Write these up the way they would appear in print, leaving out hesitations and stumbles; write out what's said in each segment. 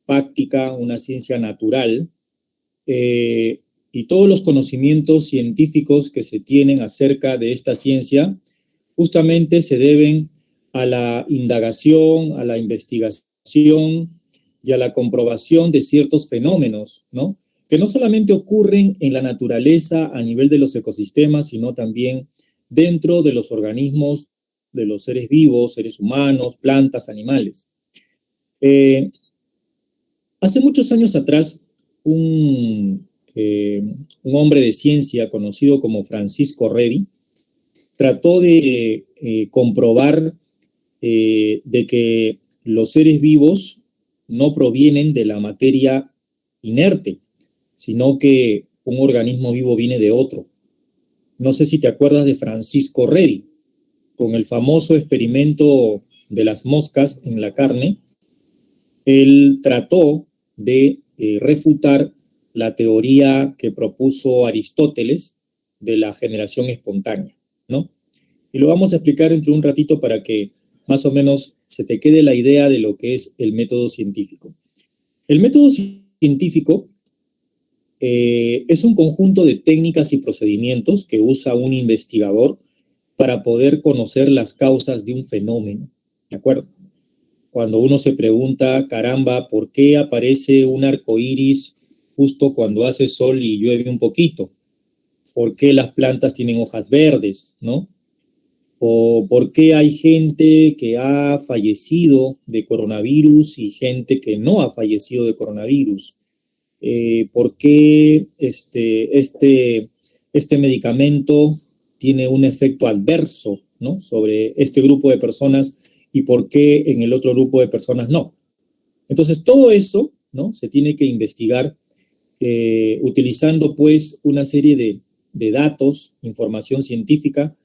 práctica, una ciencia natural, y todos los conocimientos científicos que se tienen acerca de esta ciencia justamente se deben a la indagación, a la investigación y a la comprobación de ciertos fenómenos, ¿no? Que no solamente ocurren en la naturaleza a nivel de los ecosistemas, sino también dentro de los organismos de los seres vivos, seres humanos, plantas, animales. Hace muchos años atrás, un hombre de ciencia conocido como Francisco Redi trató de comprobar de que los seres vivos no provienen de la materia inerte, sino que un organismo vivo viene de otro. No sé si te acuerdas de Francisco Redi, con el famoso experimento de las moscas en la carne. Él trató de refutar la teoría que propuso Aristóteles de la generación espontánea, ¿no? Y lo vamos a explicar entre un ratito para que más o menos se te quede la idea de lo que es el método científico. El método científico es un conjunto de técnicas y procedimientos que usa un investigador para poder conocer las causas de un fenómeno, ¿de acuerdo? Cuando uno se pregunta, caramba, ¿por qué aparece un arco iris justo cuando hace sol y llueve un poquito? ¿Por qué las plantas tienen hojas verdes, no? ¿O por qué hay gente que ha fallecido de coronavirus y gente que no ha fallecido de coronavirus? ¿Por qué este medicamento tiene un efecto adverso, ¿no?, sobre este grupo de personas y por qué en el otro grupo de personas no? Entonces, todo eso, ¿no?, se tiene que investigar utilizando, pues, una serie de datos, información científica,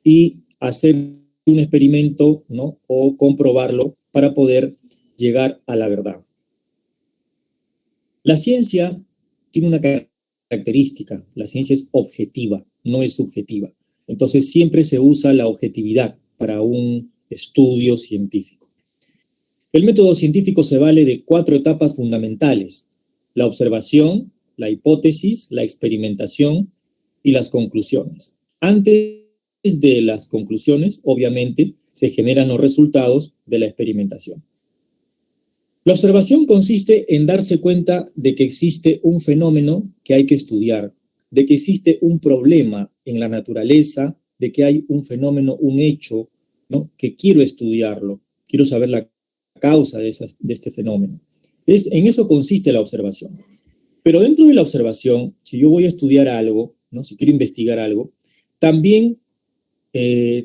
y hacer un experimento, ¿no?, o comprobarlo para poder llegar a la verdad. La ciencia tiene una característica: la ciencia es objetiva, no es subjetiva. Entonces siempre se usa la objetividad para un estudio científico. El método científico se vale de 4 etapas fundamentales: la observación, la hipótesis, la experimentación y las conclusiones. Antes de las conclusiones, obviamente, se generan los resultados de la experimentación. La observación consiste en darse cuenta de que existe un fenómeno que hay que estudiar, de que existe un problema en la naturaleza, de que hay un fenómeno, un hecho, ¿no?, que quiero estudiarlo, quiero saber la causa de este fenómeno. En eso consiste la observación. Pero dentro de la observación, si yo voy a estudiar algo, ¿no?, si quiero investigar algo, también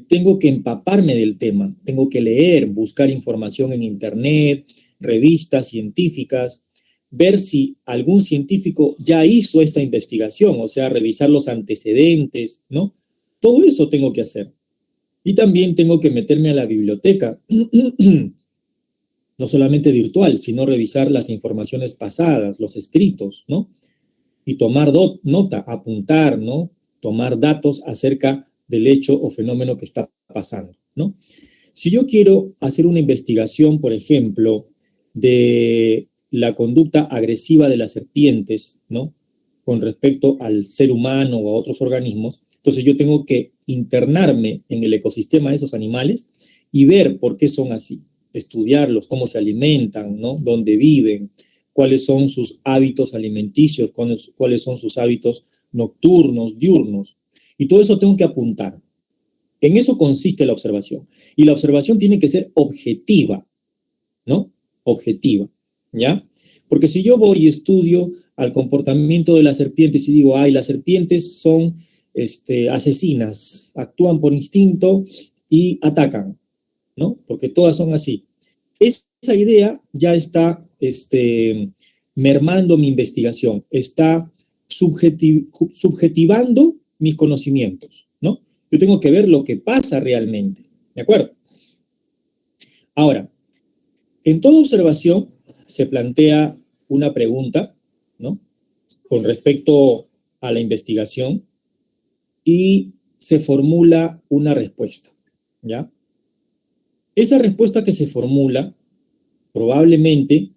tengo que empaparme del tema, tengo que leer, buscar información en internet, revistas científicas, ver si algún científico ya hizo esta investigación, o sea, revisar los antecedentes, ¿no? Todo eso tengo que hacer. Y también tengo que meterme a la biblioteca, no solamente virtual, sino revisar las informaciones pasadas, los escritos, ¿no? Y tomar nota, apuntar, ¿no?, tomar datos acerca del hecho o fenómeno que está pasando, ¿no? Si yo quiero hacer una investigación, por ejemplo, de la conducta agresiva de las serpientes, ¿no?, con respecto al ser humano o a otros organismos, entonces yo tengo que internarme en el ecosistema de esos animales y ver por qué son así, estudiarlos, cómo se alimentan, ¿no?, dónde viven, cuáles son sus hábitos alimenticios, cuáles son sus hábitos nocturnos, diurnos, y todo eso tengo que apuntar. En eso consiste la observación. Y la observación tiene que ser objetiva, ¿no? Objetiva, ¿ya? Porque si yo voy y estudio al comportamiento de las serpientes y digo, ay, las serpientes son asesinas, actúan por instinto y atacan, ¿no? Porque todas son así. Esa idea ya está mermando mi investigación, está subjetivando mis conocimientos, ¿no? Yo tengo que ver lo que pasa realmente, ¿de acuerdo? Ahora, en toda observación se plantea una pregunta, ¿no?, con respecto a la investigación, y se formula una respuesta, ¿ya? Esa respuesta que se formula probablemente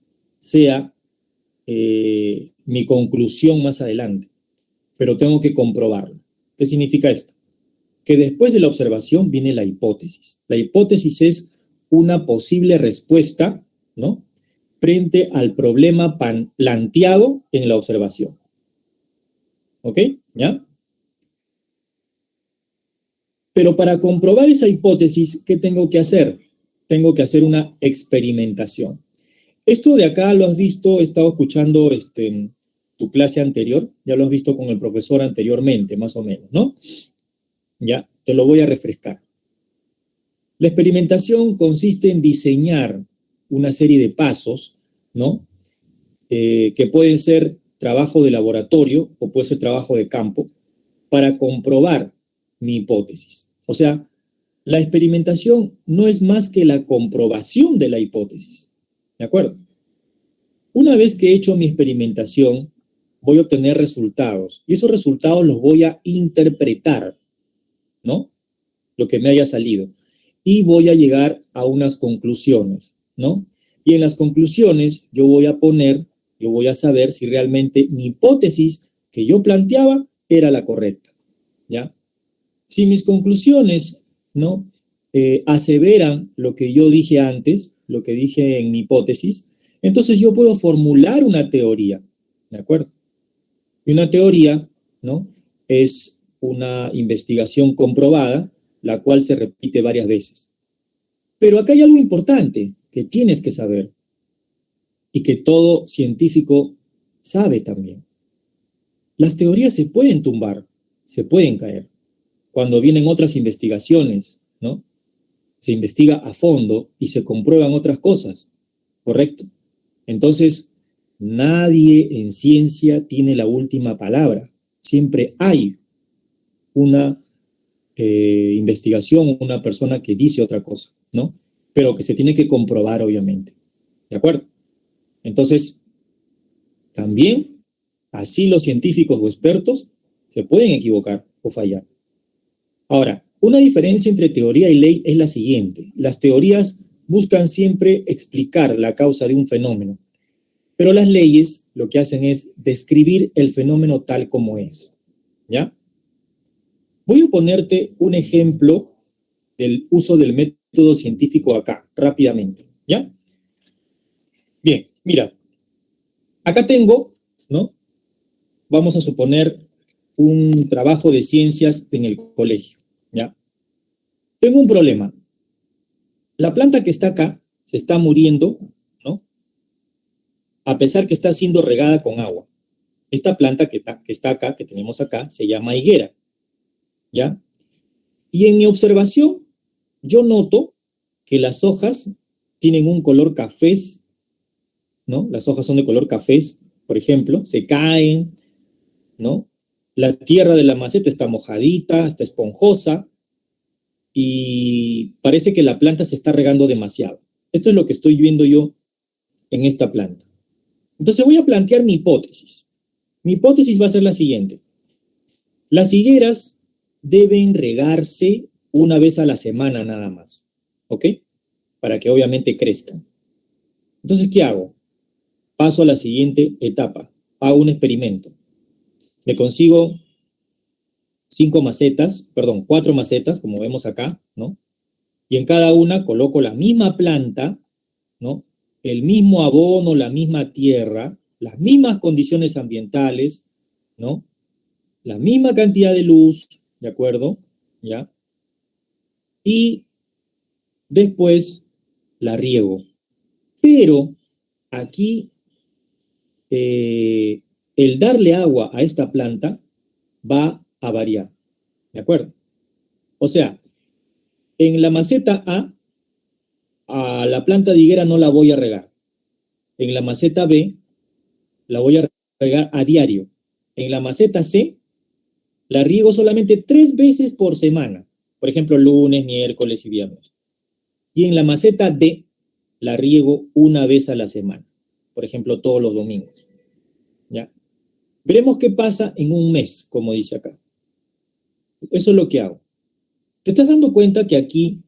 sea mi conclusión más adelante, pero tengo que comprobarlo. ¿Qué significa esto? Que después de la observación viene la hipótesis. La hipótesis es una posible respuesta, ¿no?, frente al problema planteado en la observación. ¿Ok? ¿Ya? Pero para comprobar esa hipótesis, ¿qué tengo que hacer? Tengo que hacer una experimentación. Esto de acá lo has visto, he estado escuchando en tu clase anterior, ya lo has visto con el profesor anteriormente, más o menos, ¿no? Ya, te lo voy a refrescar. La experimentación consiste en diseñar una serie de pasos, ¿no? Que pueden ser trabajo de laboratorio o puede ser trabajo de campo para comprobar mi hipótesis. O sea, la experimentación no es más que la comprobación de la hipótesis. ¿De acuerdo? Una vez que he hecho mi experimentación, voy a obtener resultados y esos resultados los voy a interpretar, ¿no? Lo que me haya salido. Y voy a llegar a unas conclusiones, ¿no? Y en las conclusiones yo voy a saber si realmente mi hipótesis que yo planteaba era la correcta, ¿ya? Si mis conclusiones, ¿no?, aseveran lo que yo dije antes, lo que dije en mi hipótesis, entonces yo puedo formular una teoría, ¿de acuerdo? Y una teoría, ¿no?, es una investigación comprobada, la cual se repite varias veces. Pero acá hay algo importante que tienes que saber y que todo científico sabe también. Las teorías se pueden tumbar, se pueden caer. Cuando vienen otras investigaciones, ¿no?, se investiga a fondo y se comprueban otras cosas, ¿correcto? Entonces, nadie en ciencia tiene la última palabra. Siempre hay una investigación, una persona que dice otra cosa, ¿no? Pero que se tiene que comprobar, obviamente. ¿De acuerdo? Entonces, también, así los científicos o expertos se pueden equivocar o fallar. Ahora, una diferencia entre teoría y ley es la siguiente. Las teorías buscan siempre explicar la causa de un fenómeno, pero las leyes lo que hacen es describir el fenómeno tal como es, ¿ya? Voy a ponerte un ejemplo del uso del método científico acá, rápidamente, ¿ya? Bien, mira, acá tengo, ¿no?, vamos a suponer un trabajo de ciencias en el colegio, ¿ya? Tengo un problema. La planta que está acá se está muriendo, ¿no?, a pesar que está siendo regada con agua. Esta planta que está acá, que tenemos acá, se llama higuera, ¿ya? Y en mi observación, yo noto que las hojas tienen un color cafés, ¿no? Las hojas son de color cafés, por ejemplo, se caen, ¿no? La tierra de la maceta está mojadita, está esponjosa y parece que la planta se está regando demasiado. Esto es lo que estoy viendo yo en esta planta. Entonces voy a plantear mi hipótesis. Mi hipótesis va a ser la siguiente. Las higueras deben regarse una vez a la semana nada más, ¿ok? Para que obviamente crezcan. Entonces, ¿qué hago? Paso a la siguiente etapa. Hago un experimento. Me consigo 4 macetas, como vemos acá, ¿no? Y en cada una coloco la misma planta, ¿no?, el mismo abono, la misma tierra, las mismas condiciones ambientales, ¿no?, la misma cantidad de luz, ¿de acuerdo? ¿Ya? Y después la riego. Pero aquí el darle agua a esta planta va a variar, ¿de acuerdo? O sea, en la maceta a la planta de higuera no la voy a regar. En la maceta B la voy a regar a diario. En la maceta C la riego solamente 3 veces por semana. Por ejemplo, lunes, miércoles y viernes. Y en la maceta D la riego una vez a la semana. Por ejemplo, todos los domingos. ¿Ya? Veremos qué pasa en un mes, como dice acá. Eso es lo que hago. ¿Te estás dando cuenta que aquí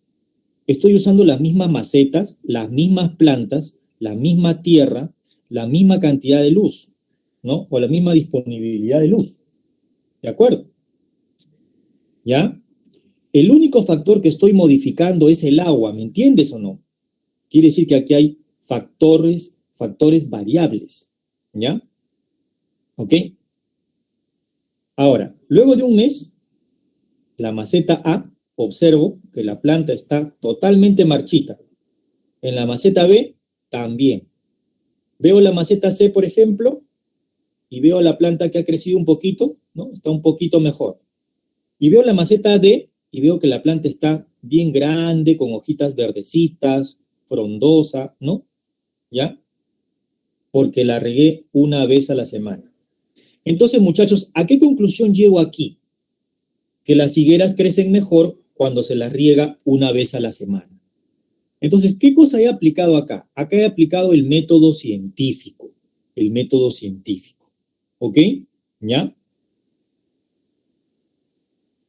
estoy usando las mismas macetas, las mismas plantas, la misma tierra, la misma cantidad de luz, ¿no? O la misma disponibilidad de luz. ¿De acuerdo? ¿Ya? El único factor que estoy modificando es el agua, ¿me entiendes o no? Quiere decir que aquí hay factores variables, ¿ya? ¿Ok? Ahora, luego de un mes, la maceta A, observo que la planta está totalmente marchita. En la maceta B, también. Veo la maceta C, por ejemplo, y veo la planta que ha crecido un poquito, ¿no? Está un poquito mejor. Y veo la maceta D y veo que la planta está bien grande, con hojitas verdecitas, frondosa, ¿no? ¿Ya? Porque la regué una vez a la semana. Entonces, muchachos, ¿a qué conclusión llego aquí? Que las higueras crecen mejor cuando se las riega una vez a la semana. Entonces, ¿qué cosa he aplicado acá? Acá he aplicado el método científico. El método científico. ¿Ok? ¿Ya?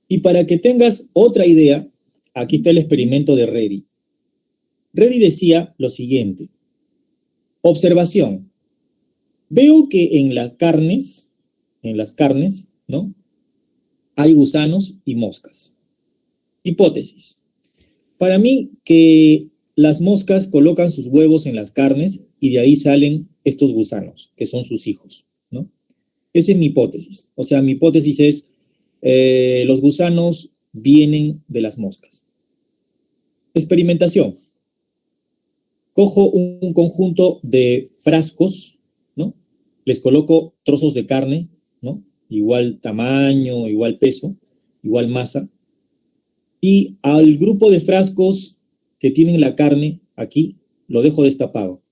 Y para que tengas otra idea, aquí está el experimento de Reddy. Reddy decía lo siguiente. Observación. Veo que en las carnes, ¿no? Hay gusanos y moscas. Hipótesis. Para mí que las moscas colocan sus huevos en las carnes y de ahí salen estos gusanos, que son sus hijos, ¿no? Esa es mi hipótesis. O sea, mi hipótesis es, los gusanos vienen de las moscas. Experimentación. Cojo un conjunto de frascos, ¿no? Les coloco trozos de carne, ¿no? Igual tamaño, igual peso, igual masa. Y al grupo de frascos que tienen la carne aquí, lo dejo destapado.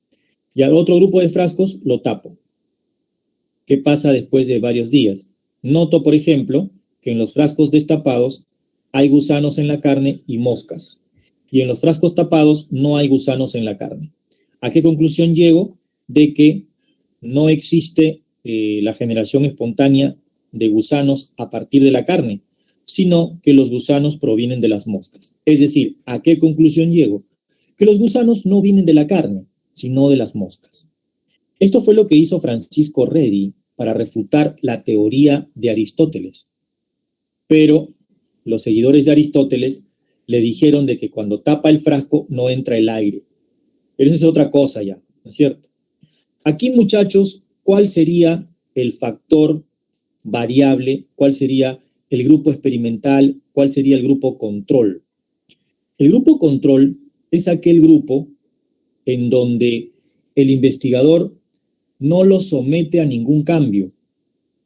Y al otro grupo de frascos lo tapo. ¿Qué pasa después de varios días? Noto, por ejemplo, que en los frascos destapados hay gusanos en la carne y moscas. Y en los frascos tapados no hay gusanos en la carne. ¿A qué conclusión llego? De que no existe la generación espontánea de gusanos a partir de la carne, sino que los gusanos provienen de las moscas. Es decir, ¿a qué conclusión llego? Que los gusanos no vienen de la carne, sino de las moscas. Esto fue lo que hizo Francisco Reddy para refutar la teoría de Aristóteles. Pero los seguidores de Aristóteles le dijeron de que cuando tapa el frasco no entra el aire. Pero eso es otra cosa ya, ¿no es cierto? Aquí, muchachos, ¿cuál sería el factor variable? ¿Cuál sería el grupo experimental? ¿Cuál sería el grupo control? El grupo control es aquel grupo en donde el investigador no lo somete a ningún cambio.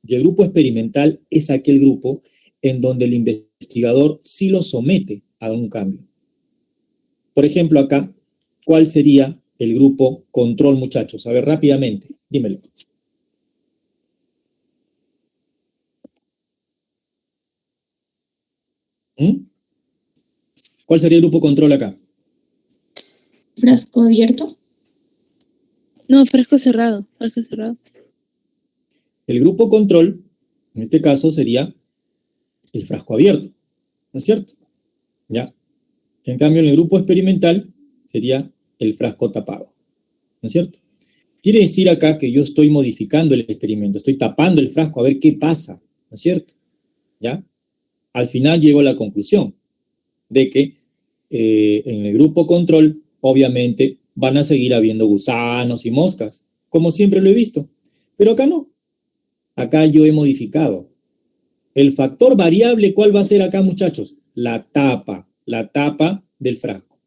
Y el grupo experimental es aquel grupo en donde el investigador sí lo somete a un cambio. Por ejemplo, acá, ¿cuál sería el grupo control, muchachos? A ver, rápidamente, dímelo. ¿Mm? ¿Cuál sería el grupo control acá? ¿Frasco abierto? No, frasco cerrado, frasco cerrado. El grupo control, en este caso, sería el frasco abierto, ¿no es cierto? ¿Ya? En cambio, en el grupo experimental sería el frasco tapado, ¿no es cierto? Quiere decir acá que yo estoy modificando el experimento, estoy tapando el frasco a ver qué pasa, ¿no es cierto? ¿Ya? Al final llego a la conclusión de que en el grupo control, obviamente, van a seguir habiendo gusanos y moscas, como siempre lo he visto. Pero acá no. Acá yo he modificado. El factor variable, ¿cuál va a ser acá, muchachos? La tapa del frasco.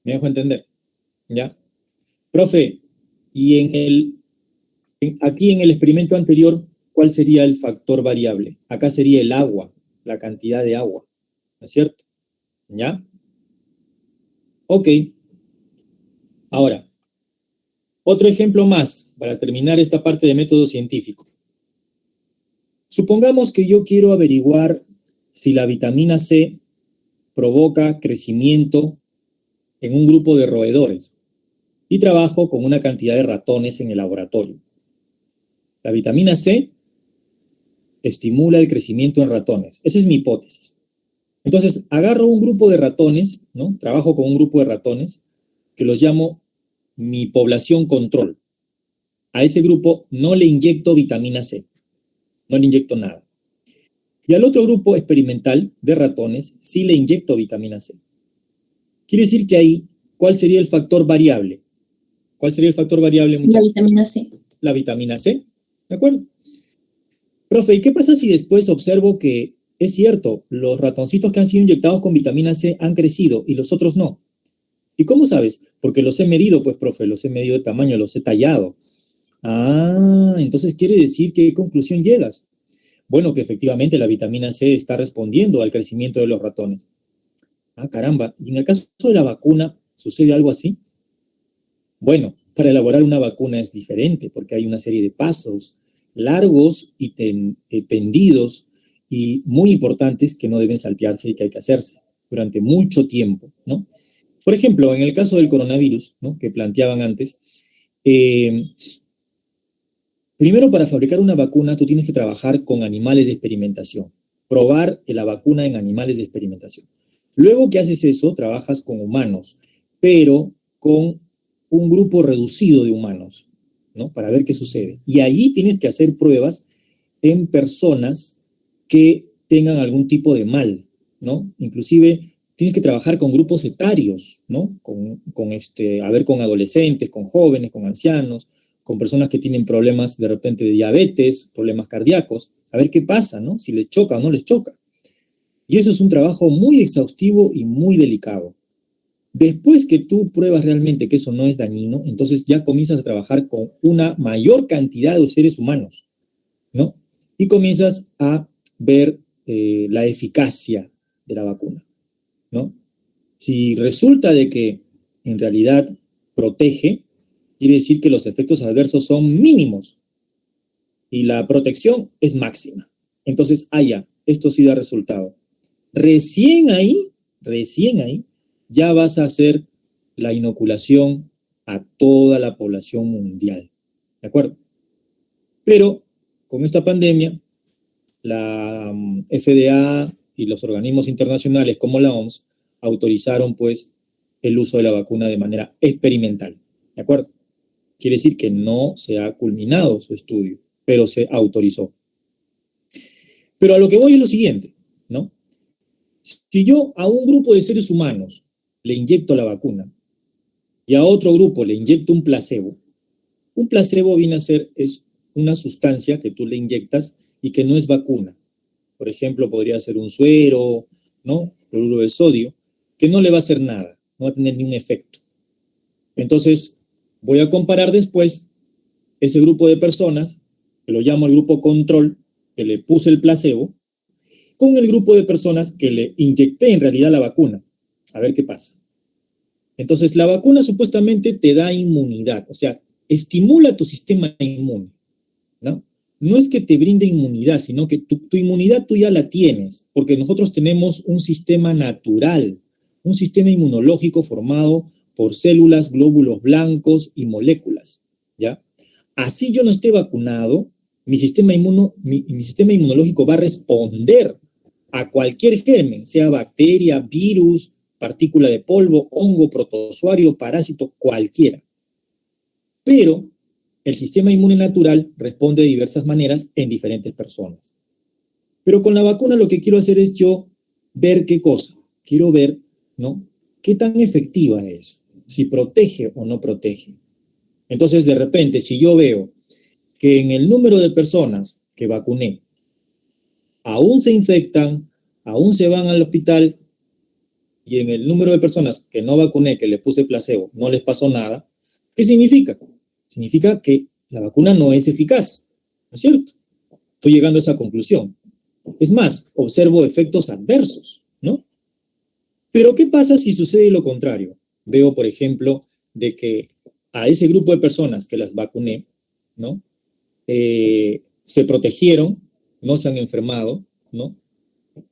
¿Me dejo entender? ¿Ya? Profe, y aquí en el experimento anterior, ¿cuál sería el factor variable? Acá sería el agua, la cantidad de agua, ¿no es cierto? ¿Ya? Ok. Ahora, otro ejemplo más para terminar esta parte de método científico. Supongamos que yo quiero averiguar si la vitamina C provoca crecimiento en un grupo de roedores y trabajo con una cantidad de ratones en el laboratorio. La vitamina C estimula el crecimiento en ratones. Esa es mi hipótesis. Entonces, agarro un grupo de ratones, ¿no? Trabajo con un grupo de ratones que los llamo mi población control. A ese grupo no le inyecto vitamina C, no le inyecto nada. Y al otro grupo experimental de ratones sí le inyecto vitamina C. Quiere decir que ahí, ¿cuál sería el factor variable? ¿Cuál sería el factor variable, muchachos? La vitamina C. La vitamina C, ¿de acuerdo? Profe, ¿y qué pasa si después observo que es cierto, los ratoncitos que han sido inyectados con vitamina C han crecido y los otros no? ¿Y cómo sabes? Porque los he medido, pues, profe, los he medido de tamaño, los he tallado. Ah, entonces quiere decir que ¿qué conclusión llegas? Bueno, que efectivamente la vitamina C está respondiendo al crecimiento de los ratones. Ah, caramba. ¿Y en el caso de la vacuna sucede algo así? Bueno, para elaborar una vacuna es diferente porque hay una serie de pasos largos y tendidos y muy importantes que no deben saltearse y que hay que hacerse durante mucho tiempo, ¿no? Por ejemplo, en el caso del coronavirus, ¿no?, que planteaban antes, primero, para fabricar una vacuna, tú tienes que trabajar con animales de experimentación, probar la vacuna en animales de experimentación. Luego que haces eso, trabajas con humanos, pero con un grupo reducido de humanos, ¿no?, para ver qué sucede. Y allí tienes que hacer pruebas en personas que tengan algún tipo de mal, ¿no? Inclusive tienes que trabajar con grupos etarios, ¿no? A ver, con adolescentes, con jóvenes, con ancianos, con personas que tienen problemas de repente de diabetes, problemas cardíacos, a ver qué pasa, ¿no? Si les choca o no les choca. Y eso es un trabajo muy exhaustivo y muy delicado. Después que tú pruebas realmente que eso no es dañino, entonces ya comienzas a trabajar con una mayor cantidad de seres humanos, ¿no? Y comienzas a ver la eficacia de la vacuna, ¿no? Si resulta de que en realidad protege, quiere decir que los efectos adversos son mínimos y la protección es máxima. Entonces, esto sí da resultado. Recién ahí, ya vas a hacer la inoculación a toda la población mundial, ¿de acuerdo? Pero con esta pandemia, la FDA y los organismos internacionales como la OMS autorizaron pues el uso de la vacuna de manera experimental, ¿de acuerdo? Quiere decir que no se ha culminado su estudio, pero se autorizó. Pero a lo que voy es lo siguiente, ¿no? Si yo a un grupo de seres humanos le inyecto la vacuna y a otro grupo le inyecto un placebo viene a ser es una sustancia que tú le inyectas y que no es vacuna. Por ejemplo, podría ser un suero, ¿no?, cloruro de sodio, que no le va a hacer nada, no va a tener ni un efecto. Entonces, voy a comparar después ese grupo de personas, que lo llamo el grupo control, que le puse el placebo, con el grupo de personas que le inyecté en realidad la vacuna. A ver qué pasa. Entonces, la vacuna supuestamente te da inmunidad, o sea, estimula tu sistema inmune, ¿no? No es que te brinde inmunidad, sino que tu inmunidad tú ya la tienes, porque nosotros tenemos un sistema natural, un sistema inmunológico formado por células, glóbulos blancos y moléculas, ¿ya? Así yo no esté vacunado, mi sistema inmunológico va a responder a cualquier germen, sea bacteria, virus, partícula de polvo, hongo, protozoario, parásito, cualquiera. Pero el sistema inmune natural responde de diversas maneras en diferentes personas. Pero con la vacuna lo que quiero hacer es yo ver qué cosa. Quiero ver, ¿no?, qué tan efectiva es, si protege o no protege. Entonces, de repente, si yo veo que en el número de personas que vacuné aún se infectan, aún se van al hospital, y en el número de personas que no vacuné, que le puse placebo, no les pasó nada, ¿qué significa? Significa que la vacuna no es eficaz, ¿no es cierto? Estoy llegando a esa conclusión. Es más, observo efectos adversos, ¿no? Pero ¿qué pasa si sucede lo contrario? Veo, por ejemplo, de que a ese grupo de personas que las vacuné, ¿no?, se protegieron, no se han enfermado, ¿no?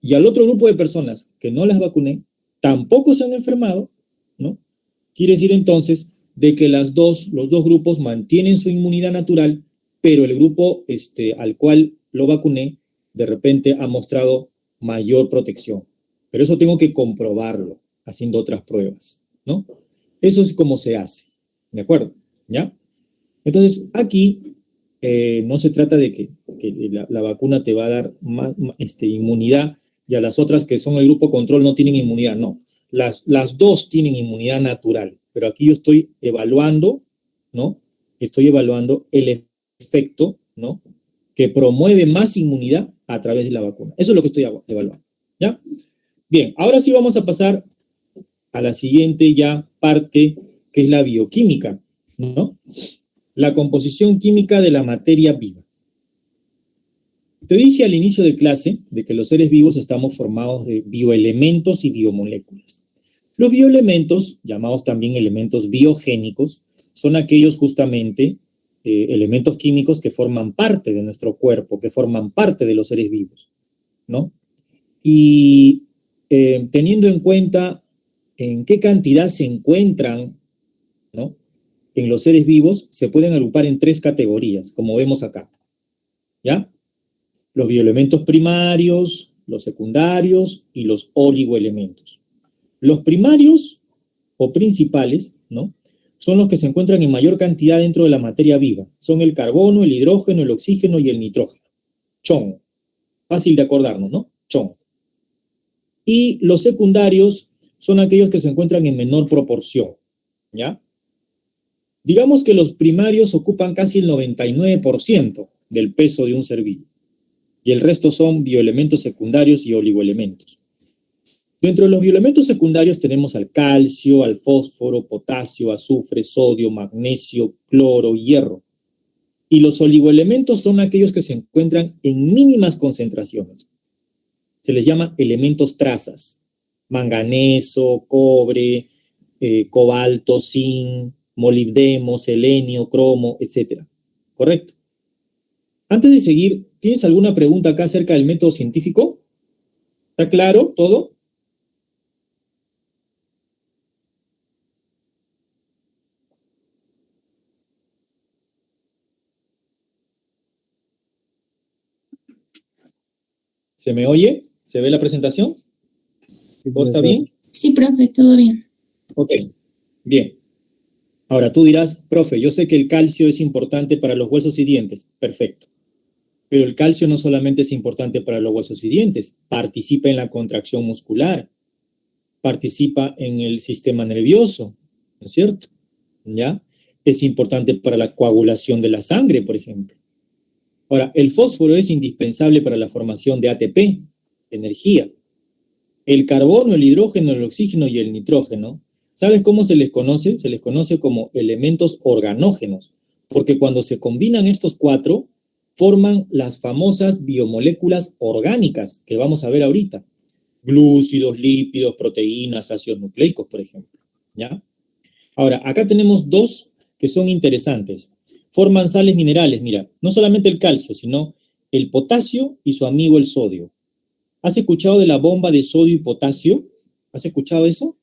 Y al otro grupo de personas que no las vacuné, tampoco se han enfermado, ¿no? Quiere decir entonces de que los dos grupos mantienen su inmunidad natural, pero el grupo al cual lo vacuné, de repente ha mostrado mayor protección. Pero eso tengo que comprobarlo haciendo otras pruebas, ¿no? Eso es como se hace, ¿de acuerdo? ¿Ya? Entonces, aquí no se trata de que la vacuna te va a dar inmunidad y a las otras que son el grupo control no tienen inmunidad, no. Las dos tienen inmunidad natural, pero aquí yo estoy evaluando, ¿no? Estoy evaluando el efecto, ¿no? Que promueve más inmunidad a través de la vacuna. Eso es lo que estoy evaluando, ¿ya? Bien, ahora sí vamos a pasar a la siguiente ya parte, que es la bioquímica, ¿no? La composición química de la materia viva. Te dije al inicio de clase de que los seres vivos estamos formados de bioelementos y biomoléculas. Los bioelementos, llamados también elementos biogénicos, son aquellos justamente elementos químicos que forman parte de nuestro cuerpo, que forman parte de los seres vivos, ¿no? Y teniendo en cuenta en qué cantidad se encuentran, ¿no?, en los seres vivos, se pueden agrupar en 3 categorías, como vemos acá, ¿ya? Los bioelementos primarios, los secundarios y los oligoelementos. Los primarios o principales, ¿no?, son los que se encuentran en mayor cantidad dentro de la materia viva. Son el carbono, el hidrógeno, el oxígeno y el nitrógeno. Chon. Fácil de acordarnos, ¿no? Chon. Y los secundarios son aquellos que se encuentran en menor proporción, ¿ya? Digamos que los primarios ocupan casi el 99% del peso de un ser vivo, y el resto son bioelementos secundarios y oligoelementos. Dentro de los bioelementos secundarios tenemos al calcio, al fósforo, potasio, azufre, sodio, magnesio, cloro, hierro. Y los oligoelementos son aquellos que se encuentran en mínimas concentraciones. Se les llama elementos trazas: manganeso, cobre, cobalto, zinc, molibdeno, selenio, cromo, etc. ¿Correcto? Antes de seguir, ¿tienes alguna pregunta acá acerca del método científico? ¿Está claro todo? ¿Se me oye? ¿Se ve la presentación? ¿Todo está bien? Sí, profe, todo bien. Ok, bien. Ahora tú dirás, profe, yo sé que el calcio es importante para los huesos y dientes. Perfecto. Pero el calcio no solamente es importante para los huesos y dientes, participa en la contracción muscular, participa en el sistema nervioso, ¿no es cierto? ¿Ya? Es importante para la coagulación de la sangre, por ejemplo. Ahora, el fósforo es indispensable para la formación de ATP, energía. El carbono, el hidrógeno, el oxígeno y el nitrógeno, ¿sabes cómo se les conoce? Se les conoce como elementos organógenos, porque cuando se combinan estos 4, forman las famosas biomoléculas orgánicas que vamos a ver ahorita. Glúcidos, lípidos, proteínas, ácidos nucleicos, por ejemplo, ¿ya? Ahora, acá tenemos 2 que son interesantes. Forman sales minerales, mira, no solamente el calcio, sino el potasio y su amigo el sodio. ¿Has escuchado de la bomba de sodio y potasio? ¿Has escuchado eso?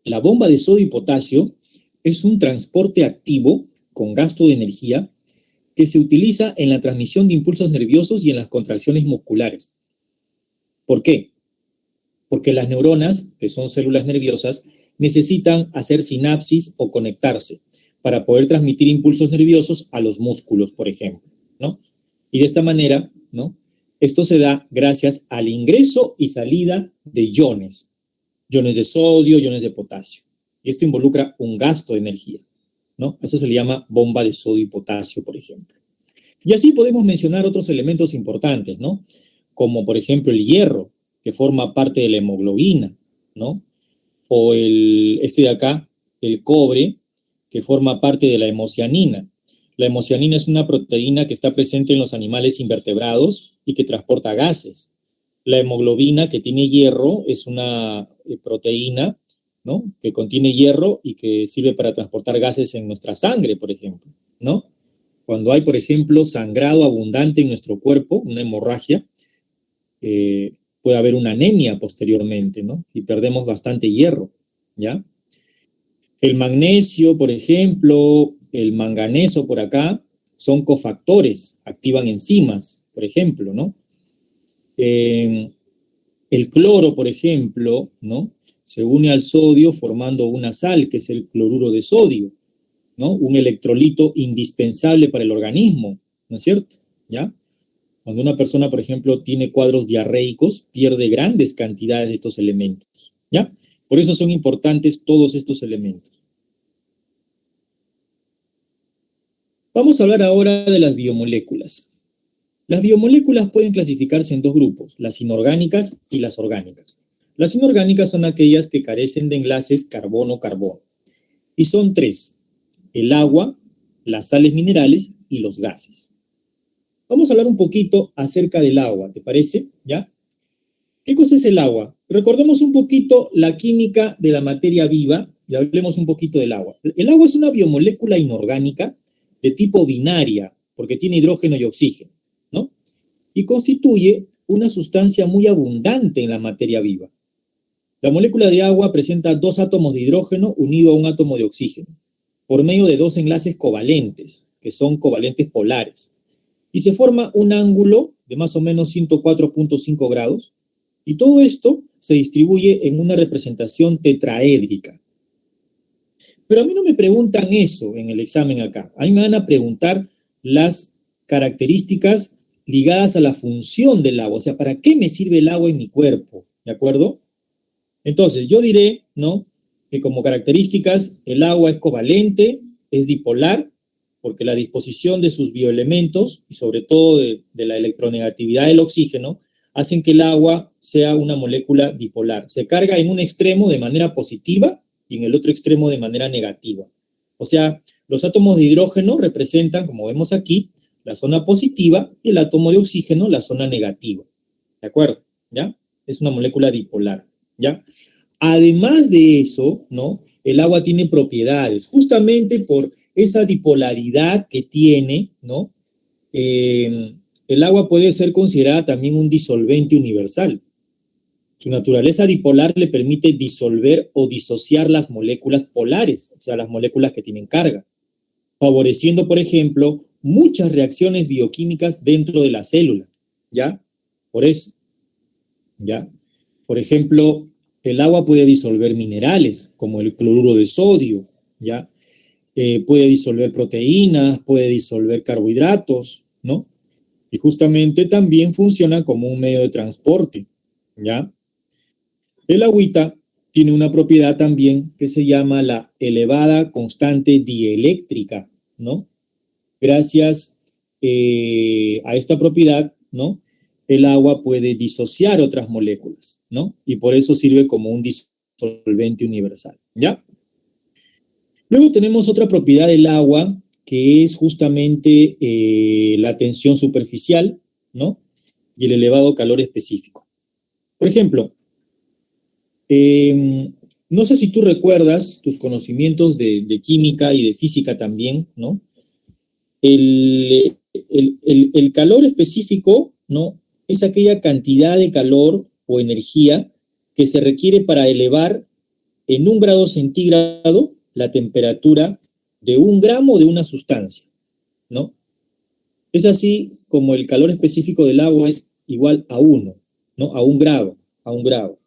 La bomba de sodio y potasio es un transporte activo con gasto de energía que se utiliza en la transmisión de impulsos nerviosos y en las contracciones musculares. ¿Por qué? Porque las neuronas, que son células nerviosas, necesitan hacer sinapsis o conectarse para poder transmitir impulsos nerviosos a los músculos, por ejemplo, ¿no? Y de esta manera, ¿no?, esto se da gracias al ingreso y salida de iones de sodio, iones de potasio. Y esto involucra un gasto de energía, ¿no? Eso se le llama bomba de sodio y potasio, por ejemplo. Y así podemos mencionar otros elementos importantes, ¿no?, como por ejemplo el hierro, que forma parte de la hemoglobina, ¿no? O este de acá, el cobre, que forma parte de la hemocianina. La hemocianina es una proteína que está presente en los animales invertebrados y que transporta gases. La hemoglobina, que tiene hierro, es una proteína, ¿no?, que contiene hierro y que sirve para transportar gases en nuestra sangre, por ejemplo, ¿no? Cuando hay, por ejemplo, sangrado abundante en nuestro cuerpo, una hemorragia, puede haber una anemia posteriormente, ¿no? Y perdemos bastante hierro, ¿ya? El magnesio, por ejemplo, el manganeso por acá, son cofactores, activan enzimas, por ejemplo, ¿no? El cloro, por ejemplo, ¿no? Se une al sodio formando una sal, que es el cloruro de sodio, ¿no? Un electrolito indispensable para el organismo, ¿no es cierto? ¿Ya? Cuando una persona, por ejemplo, tiene cuadros diarreicos, pierde grandes cantidades de estos elementos, ¿ya? Por eso son importantes todos estos elementos. Vamos a hablar ahora de las biomoléculas. Las biomoléculas pueden clasificarse en dos grupos, las inorgánicas y las orgánicas. Las inorgánicas son aquellas que carecen de enlaces carbono-carbono. Y son tres: el agua, las sales minerales y los gases. Vamos a hablar un poquito acerca del agua, ¿te parece? ¿Ya? ¿Qué cosa es el agua? Recordemos un poquito la química de la materia viva y hablemos un poquito del agua. El agua es una biomolécula inorgánica de tipo binaria, porque tiene hidrógeno y oxígeno, ¿no? Y constituye una sustancia muy abundante en la materia viva. La molécula de agua presenta dos átomos de hidrógeno unido a un átomo de oxígeno, por medio de dos enlaces covalentes, que son covalentes polares. Y se forma un ángulo de más o menos 104.5 grados, y todo esto se distribuye en una representación tetraédrica. Pero a mí no me preguntan eso en el examen acá. A mí me van a preguntar las características ligadas a la función del agua. O sea, ¿para qué me sirve el agua en mi cuerpo? ¿De acuerdo? Entonces, yo diré, ¿no?, que como características el agua es covalente, es dipolar, porque la disposición de sus bioelementos y sobre todo de la electronegatividad del oxígeno hacen que el agua sea una molécula dipolar. Se carga en un extremo de manera positiva y en el otro extremo de manera negativa. O sea, los átomos de hidrógeno representan, como vemos aquí, la zona positiva y el átomo de oxígeno la zona negativa. ¿De acuerdo? ¿Ya? Es una molécula dipolar. ¿Ya? Además de eso, ¿no?, el agua tiene propiedades, justamente por esa dipolaridad que tiene, ¿no? El agua puede ser considerada también un disolvente universal. Su naturaleza dipolar le permite disolver o disociar las moléculas polares, o sea, las moléculas que tienen carga, favoreciendo, por ejemplo, muchas reacciones bioquímicas dentro de la célula, ¿ya? Por eso, ¿ya? Por ejemplo, el agua puede disolver minerales, como el cloruro de sodio, ¿ya? Puede disolver proteínas, puede disolver carbohidratos, ¿no? Y justamente también funciona como un medio de transporte, ¿ya? El agüita tiene una propiedad también que se llama la elevada constante dieléctrica, ¿no? Gracias a esta propiedad, ¿no?, el agua puede disociar otras moléculas, ¿no? Y por eso sirve como un disolvente universal, ¿ya? Luego tenemos otra propiedad del agua, que es justamente la tensión superficial, ¿no?, y el elevado calor específico. Por ejemplo, no sé si tú recuerdas tus conocimientos de química y de física también, ¿no? El calor específico, ¿no?, es aquella cantidad de calor o energía que se requiere para elevar en 1 grado centígrado la temperatura de 1 gramo de una sustancia, ¿no? Es así como el calor específico del agua es igual a 1, ¿no? A 1 grado, a 1 grado.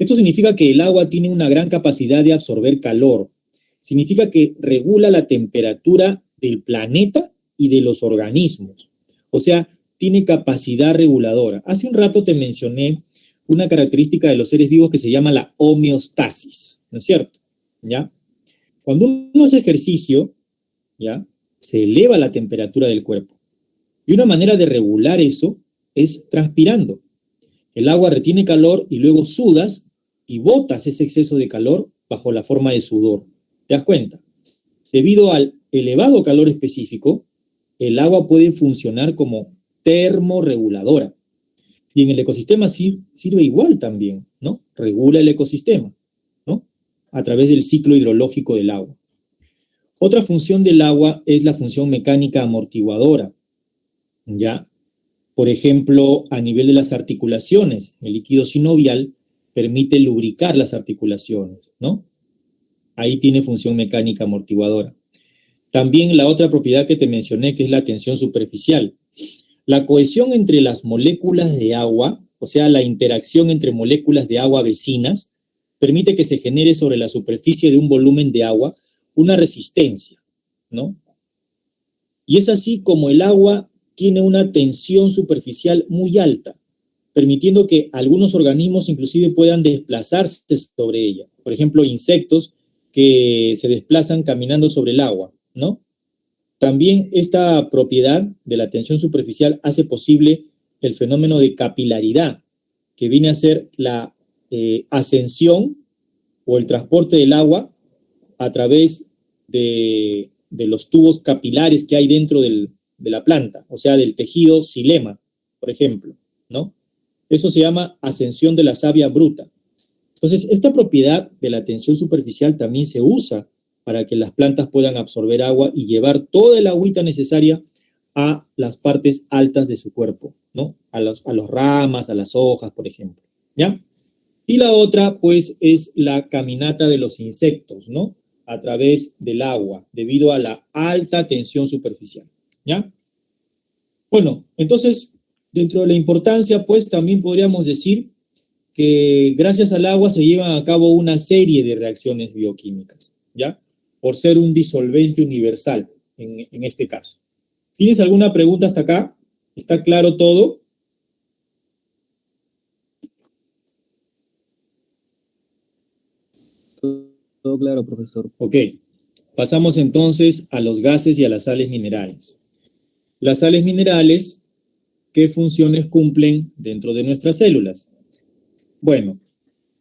Esto significa que el agua tiene una gran capacidad de absorber calor. Significa que regula la temperatura del planeta y de los organismos. O sea, tiene capacidad reguladora. Hace un rato te mencioné una característica de los seres vivos que se llama la homeostasis, ¿no es cierto? ¿Ya? Cuando uno hace ejercicio, ¿ya?, se eleva la temperatura del cuerpo. Y una manera de regular eso es transpirando. El agua retiene calor y luego sudas y botas ese exceso de calor bajo la forma de sudor. ¿Te das cuenta? Debido al elevado calor específico, el agua puede funcionar como termorreguladora. Y en el ecosistema sirve igual también, ¿no? Regula el ecosistema, ¿no?, a través del ciclo hidrológico del agua. Otra función del agua es la función mecánica amortiguadora, ¿ya? Por ejemplo, a nivel de las articulaciones, el líquido sinovial permite lubricar las articulaciones, ¿no? Ahí tiene función mecánica amortiguadora. También la otra propiedad que te mencioné, que es la tensión superficial. La cohesión entre las moléculas de agua o sea, la interacción entre moléculas de agua vecinas, permite que se genere sobre la superficie de un volumen de agua una resistencia, ¿no? Y es así como el agua tiene una tensión superficial muy alta, permitiendo que algunos organismos inclusive puedan desplazarse sobre ella. Por ejemplo, insectos que se desplazan caminando sobre el agua, ¿no? También esta propiedad de la tensión superficial hace posible el fenómeno de capilaridad, que viene a ser la ascensión o el transporte del agua a través de los tubos capilares que hay dentro de la planta, o sea, del tejido xilema, por ejemplo, ¿no? Eso se llama ascensión de la savia bruta. Entonces, esta propiedad de la tensión superficial también se usa para que las plantas puedan absorber agua y llevar toda el agüita necesaria a las partes altas de su cuerpo, ¿no? A las ramas, a las hojas, por ejemplo, ¿ya? Y la otra, pues, es la caminata de los insectos, ¿no? A través del agua, debido a la alta tensión superficial, ¿ya? Bueno, entonces, dentro de la importancia, pues, también podríamos decir que gracias al agua se llevan a cabo una serie de reacciones bioquímicas, ¿ya? Por ser un disolvente universal, en este caso. ¿Tienes alguna pregunta hasta acá? ¿Está claro todo? Todo claro, profesor. Ok. Pasamos entonces a los gases y a las sales minerales. Las sales minerales, ¿qué funciones cumplen dentro de nuestras células? Bueno,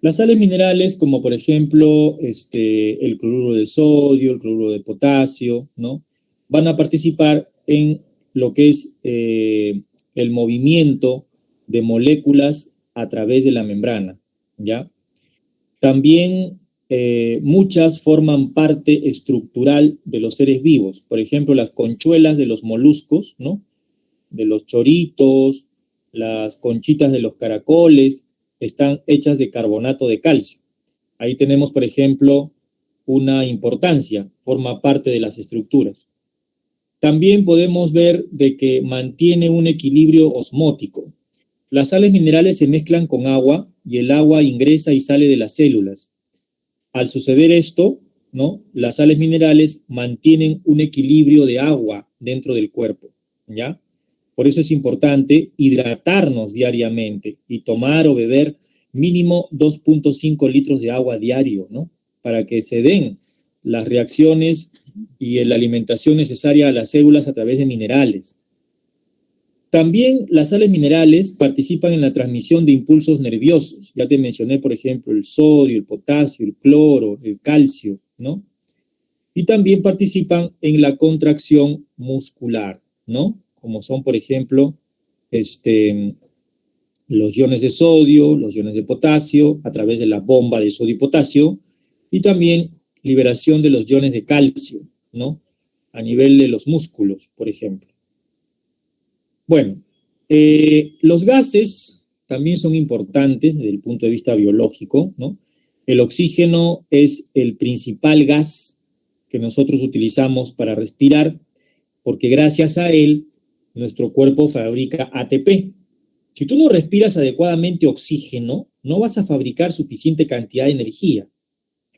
las sales minerales, como por ejemplo el cloruro de sodio, el cloruro de potasio, ¿no? Van a participar en lo que es el movimiento de moléculas a través de la membrana, ¿ya? También muchas forman parte estructural de los seres vivos. Por ejemplo, las conchuelas de los moluscos, ¿no? De los choritos, las conchitas de los caracoles, están hechas de carbonato de calcio. Ahí tenemos, por ejemplo, una importancia, forma parte de las estructuras. También podemos ver de que mantiene un equilibrio osmótico. Las sales minerales se mezclan con agua y el agua ingresa y sale de las células. Al suceder esto, ¿no? Las sales minerales mantienen un equilibrio de agua dentro del cuerpo, ¿ya? Por eso es importante hidratarnos diariamente y tomar o beber mínimo 2.5 litros de agua diario, ¿no? Para que se den las reacciones y la alimentación necesaria a las células a través de minerales. También las sales minerales participan en la transmisión de impulsos nerviosos. Ya te mencioné, por ejemplo, el sodio, el potasio, el cloro, el calcio, ¿no? Y también participan en la contracción muscular, ¿no? Como son, por ejemplo, los iones de sodio, los iones de potasio, a través de la bomba de sodio y potasio, y también liberación de los iones de calcio, ¿no? A nivel de los músculos, por ejemplo. Bueno, los gases también son importantes desde el punto de vista biológico, ¿no? El oxígeno es el principal gas que nosotros utilizamos para respirar, porque gracias a él nuestro cuerpo fabrica ATP. Si tú no respiras adecuadamente oxígeno, no vas a fabricar suficiente cantidad de energía.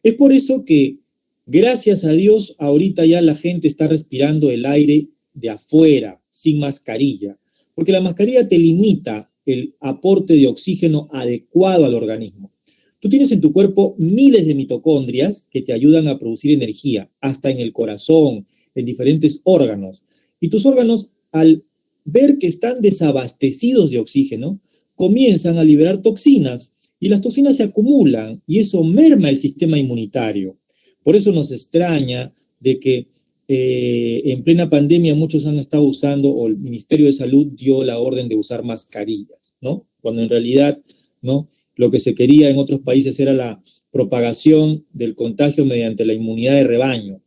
Es por eso que, gracias a Dios, ahorita ya la gente está respirando el aire de afuera, sin mascarilla, porque la mascarilla te limita el aporte de oxígeno adecuado al organismo. Tú tienes en tu cuerpo miles de mitocondrias que te ayudan a producir energía, hasta en el corazón, en diferentes órganos. Y tus órganos, al ver que están desabastecidos de oxígeno, comienzan a liberar toxinas y las toxinas se acumulan y eso merma el sistema inmunitario. Por eso nos extraña de que en plena pandemia muchos han estado usando, o el Ministerio de Salud dio la orden de usar mascarillas, ¿no? Cuando en realidad, ¿no? Lo que se quería en otros países era la propagación del contagio mediante la inmunidad de rebaño.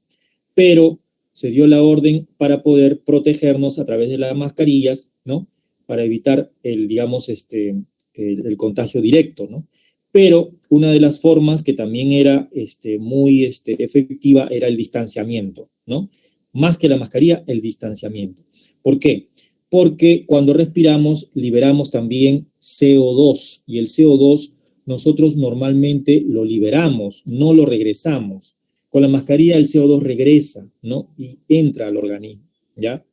Pero se dio la orden para poder protegernos a través de las mascarillas, ¿no? Para evitar el contagio directo, ¿no? Pero una de las formas que también era muy efectiva era el distanciamiento, ¿no? Más que la mascarilla, el distanciamiento. ¿Por qué? porque cuando respiramos liberamos también CO2 y el CO2 nosotros normalmente lo liberamos, no lo regresamos. Con la mascarilla el CO2 regresa, ¿no? Y entra al organismo, ¿ya?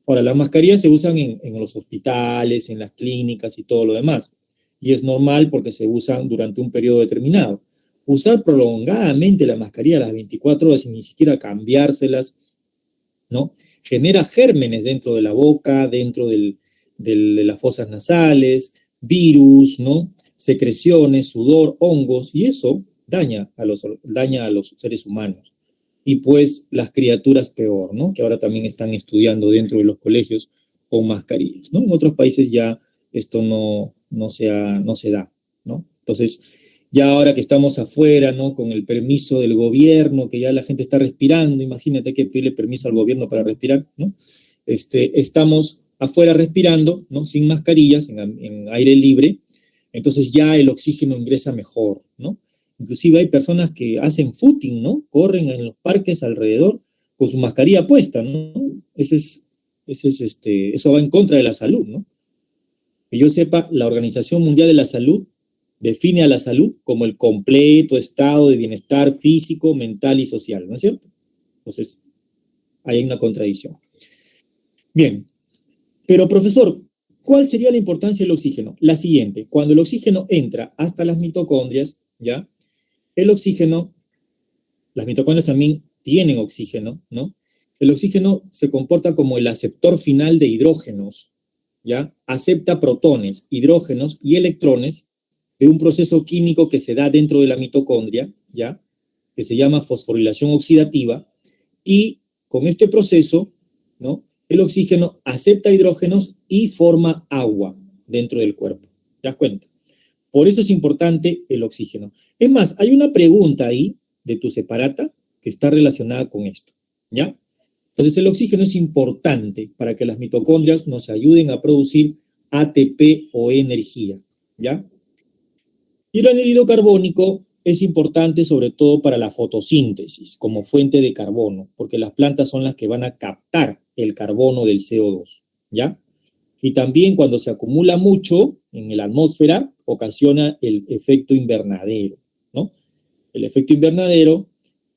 Ahora, las mascarillas se usan en los hospitales, en las clínicas y todo lo demás. Y es normal porque se usan durante un periodo determinado. Usar prolongadamente la mascarilla a las 24 horas sin ni siquiera cambiárselas, ¿no? Genera gérmenes dentro de la boca, dentro de las fosas nasales, virus, ¿no? Secreciones, sudor, hongos, y eso daña a los seres humanos. Y pues las criaturas peor, ¿no? Que ahora también están estudiando dentro de los colegios con mascarillas, ¿no? En otros países ya esto no se da, ¿no? Entonces, ya ahora que estamos afuera, ¿no? Con el permiso del gobierno, que ya la gente está respirando, imagínate que pedirle permiso al gobierno para respirar, ¿no? Estamos afuera respirando, ¿no? Sin mascarillas, en aire libre, entonces ya el oxígeno ingresa mejor, ¿no? Inclusive hay personas que hacen footing, ¿no? Corren en los parques alrededor con su mascarilla puesta, ¿no? Eso va en contra de la salud, ¿no? Que yo sepa, la Organización Mundial de la Salud define a la salud como el completo estado de bienestar físico, mental y social, ¿no es cierto? Entonces, hay una contradicción. Bien, pero profesor, ¿cuál sería la importancia del oxígeno? La siguiente, cuando el oxígeno entra hasta las mitocondrias, ¿ya? El oxígeno, las mitocondrias también tienen oxígeno, ¿no? El oxígeno se comporta como el aceptor final de hidrógenos, ¿ya? Acepta protones, hidrógenos y electrones de un proceso químico que se da dentro de la mitocondria, ¿ya? Que se llama fosforilación oxidativa, y con este proceso, ¿no? El oxígeno acepta hidrógenos y forma agua dentro del cuerpo. ¿Te das cuenta? Por eso es importante el oxígeno. Es más, hay una pregunta ahí de tu separata que está relacionada con esto, ¿ya? Entonces el oxígeno es importante para que las mitocondrias nos ayuden a producir ATP o energía, ¿ya? Y el anhídrido carbónico es importante sobre todo para la fotosíntesis como fuente de carbono, porque las plantas son las que van a captar el carbono del CO2, ¿ya? Y también cuando se acumula mucho en la atmósfera, ocasiona el efecto invernadero, ¿no? El efecto invernadero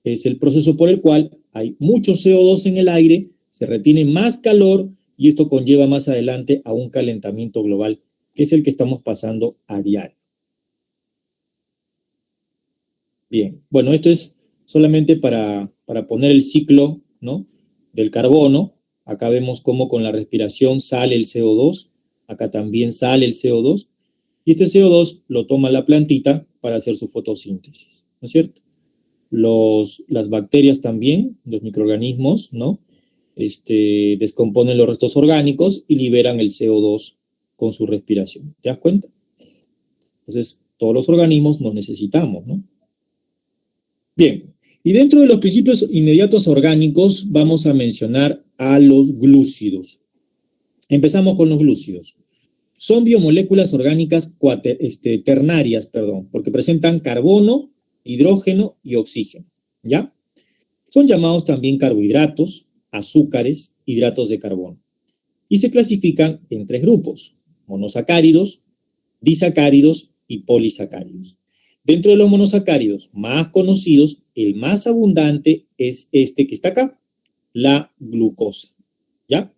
es el proceso por el cual hay mucho CO2 en el aire, se retiene más calor y esto conlleva más adelante a un calentamiento global, que es el que estamos pasando a diario. Bien, bueno, esto es solamente para poner el ciclo, ¿no? Del carbono. Acá vemos cómo con la respiración sale el CO2, acá también sale el CO2, y este CO2 lo toma la plantita para hacer su fotosíntesis, ¿no es cierto? Las bacterias también, los microorganismos, ¿no? Descomponen los restos orgánicos y liberan el CO2 con su respiración. ¿Te das cuenta? Entonces, todos los organismos nos necesitamos, ¿no? Bien, y dentro de los principios inmediatos orgánicos vamos a mencionar a los glúcidos. Empezamos con los glúcidos. Son biomoléculas orgánicas ternarias, porque presentan carbono, hidrógeno y oxígeno, ¿ya? Son llamados también carbohidratos, azúcares, hidratos de carbono. Y se clasifican en 3 grupos: monosacáridos, disacáridos y polisacáridos. Dentro de los monosacáridos más conocidos, el más abundante es este que está acá, la glucosa, ¿ya?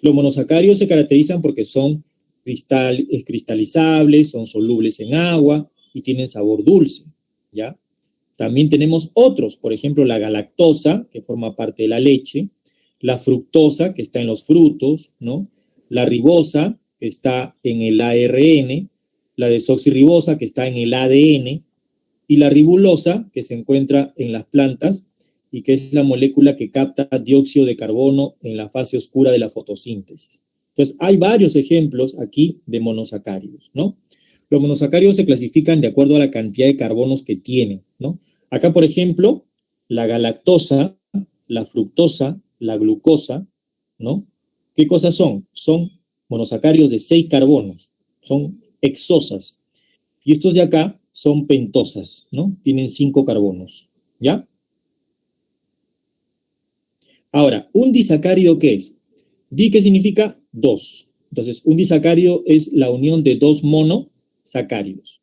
Los monosacáridos se caracterizan porque son cristalizables, son solubles en agua y tienen sabor dulce, ¿ya? También tenemos otros, por ejemplo, la galactosa, que forma parte de la leche, la fructosa, que está en los frutos, ¿no? La ribosa, que está en el ARN, la desoxirribosa, que está en el ADN, y la ribulosa, que se encuentra en las plantas y que es la molécula que capta dióxido de carbono en la fase oscura de la fotosíntesis. Entonces, hay varios ejemplos aquí de monosacáridos, ¿no? Los monosacáridos se clasifican de acuerdo a la cantidad de carbonos que tienen, ¿no? Acá, por ejemplo, la galactosa, la fructosa, la glucosa, ¿no? ¿Qué cosas son? Son monosacáridos de 6 carbonos, son hexosas. Y estos de acá son pentosas, ¿no? Tienen 5 carbonos, ¿ya? Ahora, ¿un disacárido qué es? Di, ¿qué significa? Dos. Entonces, un disacárido es la unión de dos monosacáridos.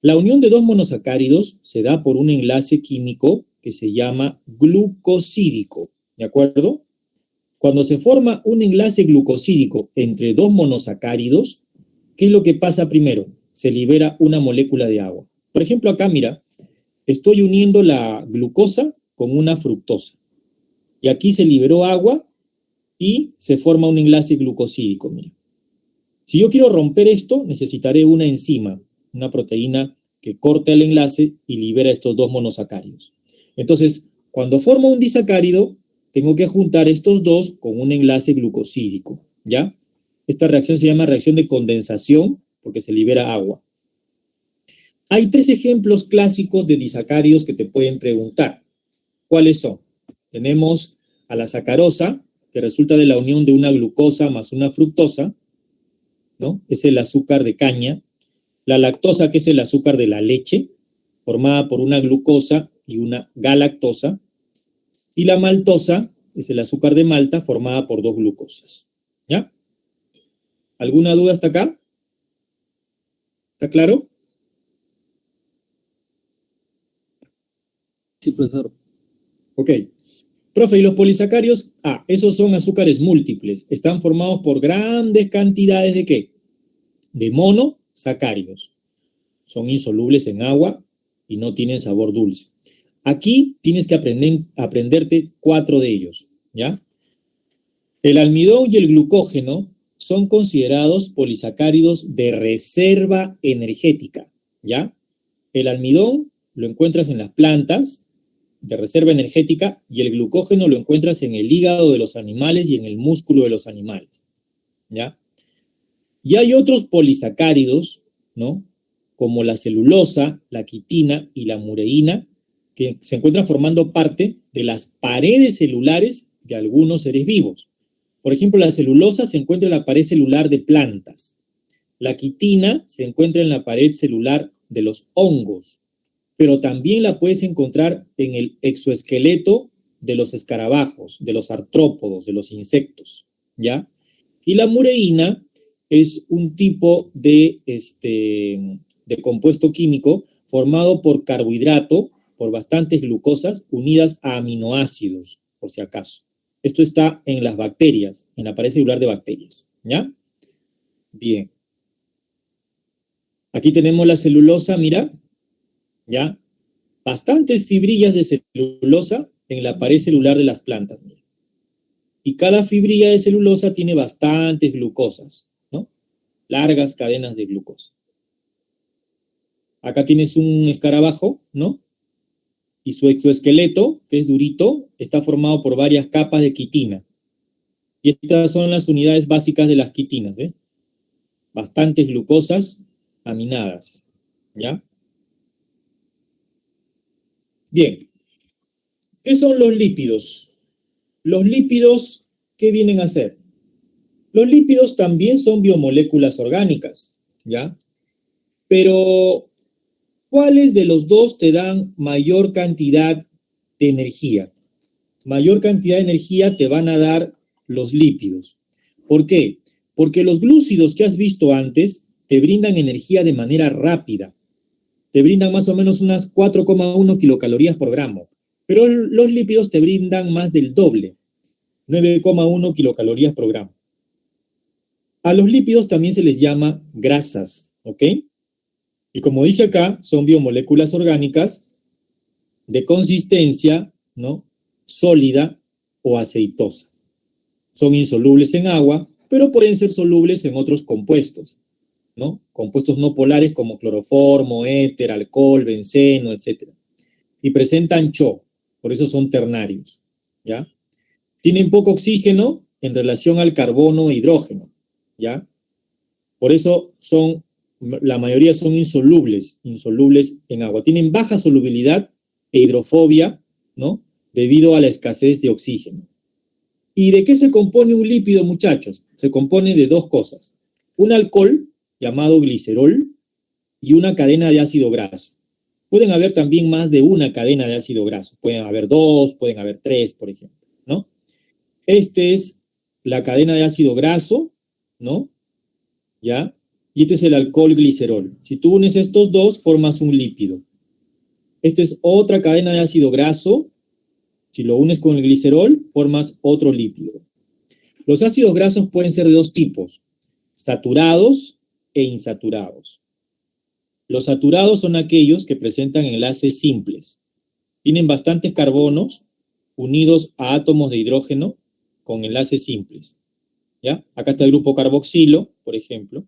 La unión de dos monosacáridos se da por un enlace químico que se llama glucosídico, ¿de acuerdo? Cuando se forma un enlace glucosídico entre dos monosacáridos, ¿qué es lo que pasa primero? Se libera una molécula de agua. Por ejemplo, acá, mira, estoy uniendo la glucosa con una fructosa. Y aquí se liberó agua y se forma un enlace glucosídico, mira. Si yo quiero romper esto, necesitaré una enzima, una proteína que corta el enlace y libera estos dos monosacáridos. Entonces, cuando formo un disacárido, tengo que juntar estos dos con un enlace glucosídico, ¿ya? Esta reacción se llama reacción de condensación porque se libera agua. Hay tres ejemplos clásicos de disacáridos que te pueden preguntar. ¿Cuáles son? Tenemos a la sacarosa, que resulta de la unión de una glucosa más una fructosa, ¿no? Es el azúcar de caña. La lactosa, que es el azúcar de la leche, formada por una glucosa y una galactosa. Y la maltosa es el azúcar de Malta, formada por dos glucosas. ¿Ya? ¿Alguna duda hasta acá? ¿Está claro? Sí, profesor. Ok. Profe, ¿y los polisacáridos? Esos son azúcares múltiples. Están formados por grandes cantidades ¿de qué? De monosacáridos. Son insolubles en agua y no tienen sabor dulce. Aquí tienes que aprenderte 4 de ellos, ¿ya? El almidón y el glucógeno son considerados polisacáridos de reserva energética, ¿ya? El almidón lo encuentras en las plantas de reserva energética y el glucógeno lo encuentras en el hígado de los animales y en el músculo de los animales, ¿ya? Y hay otros polisacáridos, ¿no? Como la celulosa, la quitina y la mureína, que se encuentran formando parte de las paredes celulares de algunos seres vivos. Por ejemplo, la celulosa se encuentra en la pared celular de plantas. La quitina se encuentra en la pared celular de los hongos, pero también la puedes encontrar en el exoesqueleto de los escarabajos, de los artrópodos, de los insectos, ¿ya? Y la mureína es un tipo de compuesto químico formado por carbohidrato, por bastantes glucosas unidas a aminoácidos, por si acaso. Esto está en las bacterias, en la pared celular de bacterias, ¿ya? Bien. Aquí tenemos la celulosa, mira, ¿ya? Bastantes fibrillas de celulosa en la pared celular de las plantas, mira. Y cada fibrilla de celulosa tiene bastantes glucosas, ¿no? Largas cadenas de glucosa. Acá tienes un escarabajo, ¿no? Y su exoesqueleto, que es durito, está formado por varias capas de quitina. Y estas son las unidades básicas de las quitinas, ¿ves? Bastantes glucosas aminadas, ¿ya? Bien, ¿qué son los lípidos? Los lípidos, ¿qué vienen a ser? Los lípidos también son biomoléculas orgánicas, ¿ya? Pero, ¿cuáles de los dos te dan mayor cantidad de energía? Mayor cantidad de energía te van a dar los lípidos. ¿Por qué? Porque los glúcidos que has visto antes te brindan energía de manera rápida. Te brindan más o menos unas 4,1 kilocalorías por gramo. Pero los lípidos te brindan más del doble, 9,1 kilocalorías por gramo. A los lípidos también se les llama grasas, ¿ok? Y como dice acá, son biomoléculas orgánicas de consistencia, ¿no? Sólida o aceitosa. Son insolubles en agua, pero pueden ser solubles en otros compuestos, ¿no? Compuestos no polares como cloroformo, éter, alcohol, benceno, etc. Y presentan CHO, por eso son ternarios, ¿ya? Tienen poco oxígeno en relación al carbono e hidrógeno, ¿ya? Por eso la mayoría son insolubles en agua. Tienen baja solubilidad e hidrofobia, ¿no? Debido a la escasez de oxígeno. ¿Y de qué se compone un lípido, muchachos? Se compone de dos cosas. Un alcohol, llamado glicerol, y una cadena de ácido graso. Pueden haber también más de una cadena de ácido graso. Pueden haber 2, pueden haber 3, por ejemplo, ¿no? Este es la cadena de ácido graso, ¿no? ¿Ya? Y este es el alcohol glicerol. Si tú unes estos dos, formas un lípido. Esta es otra cadena de ácido graso. Si lo unes con el glicerol, formas otro lípido. Los ácidos grasos pueden ser de dos tipos, saturados e insaturados. Los saturados son aquellos que presentan enlaces simples. Tienen bastantes carbonos unidos a átomos de hidrógeno con enlaces simples. ¿Ya? Acá está el grupo carboxilo, por ejemplo.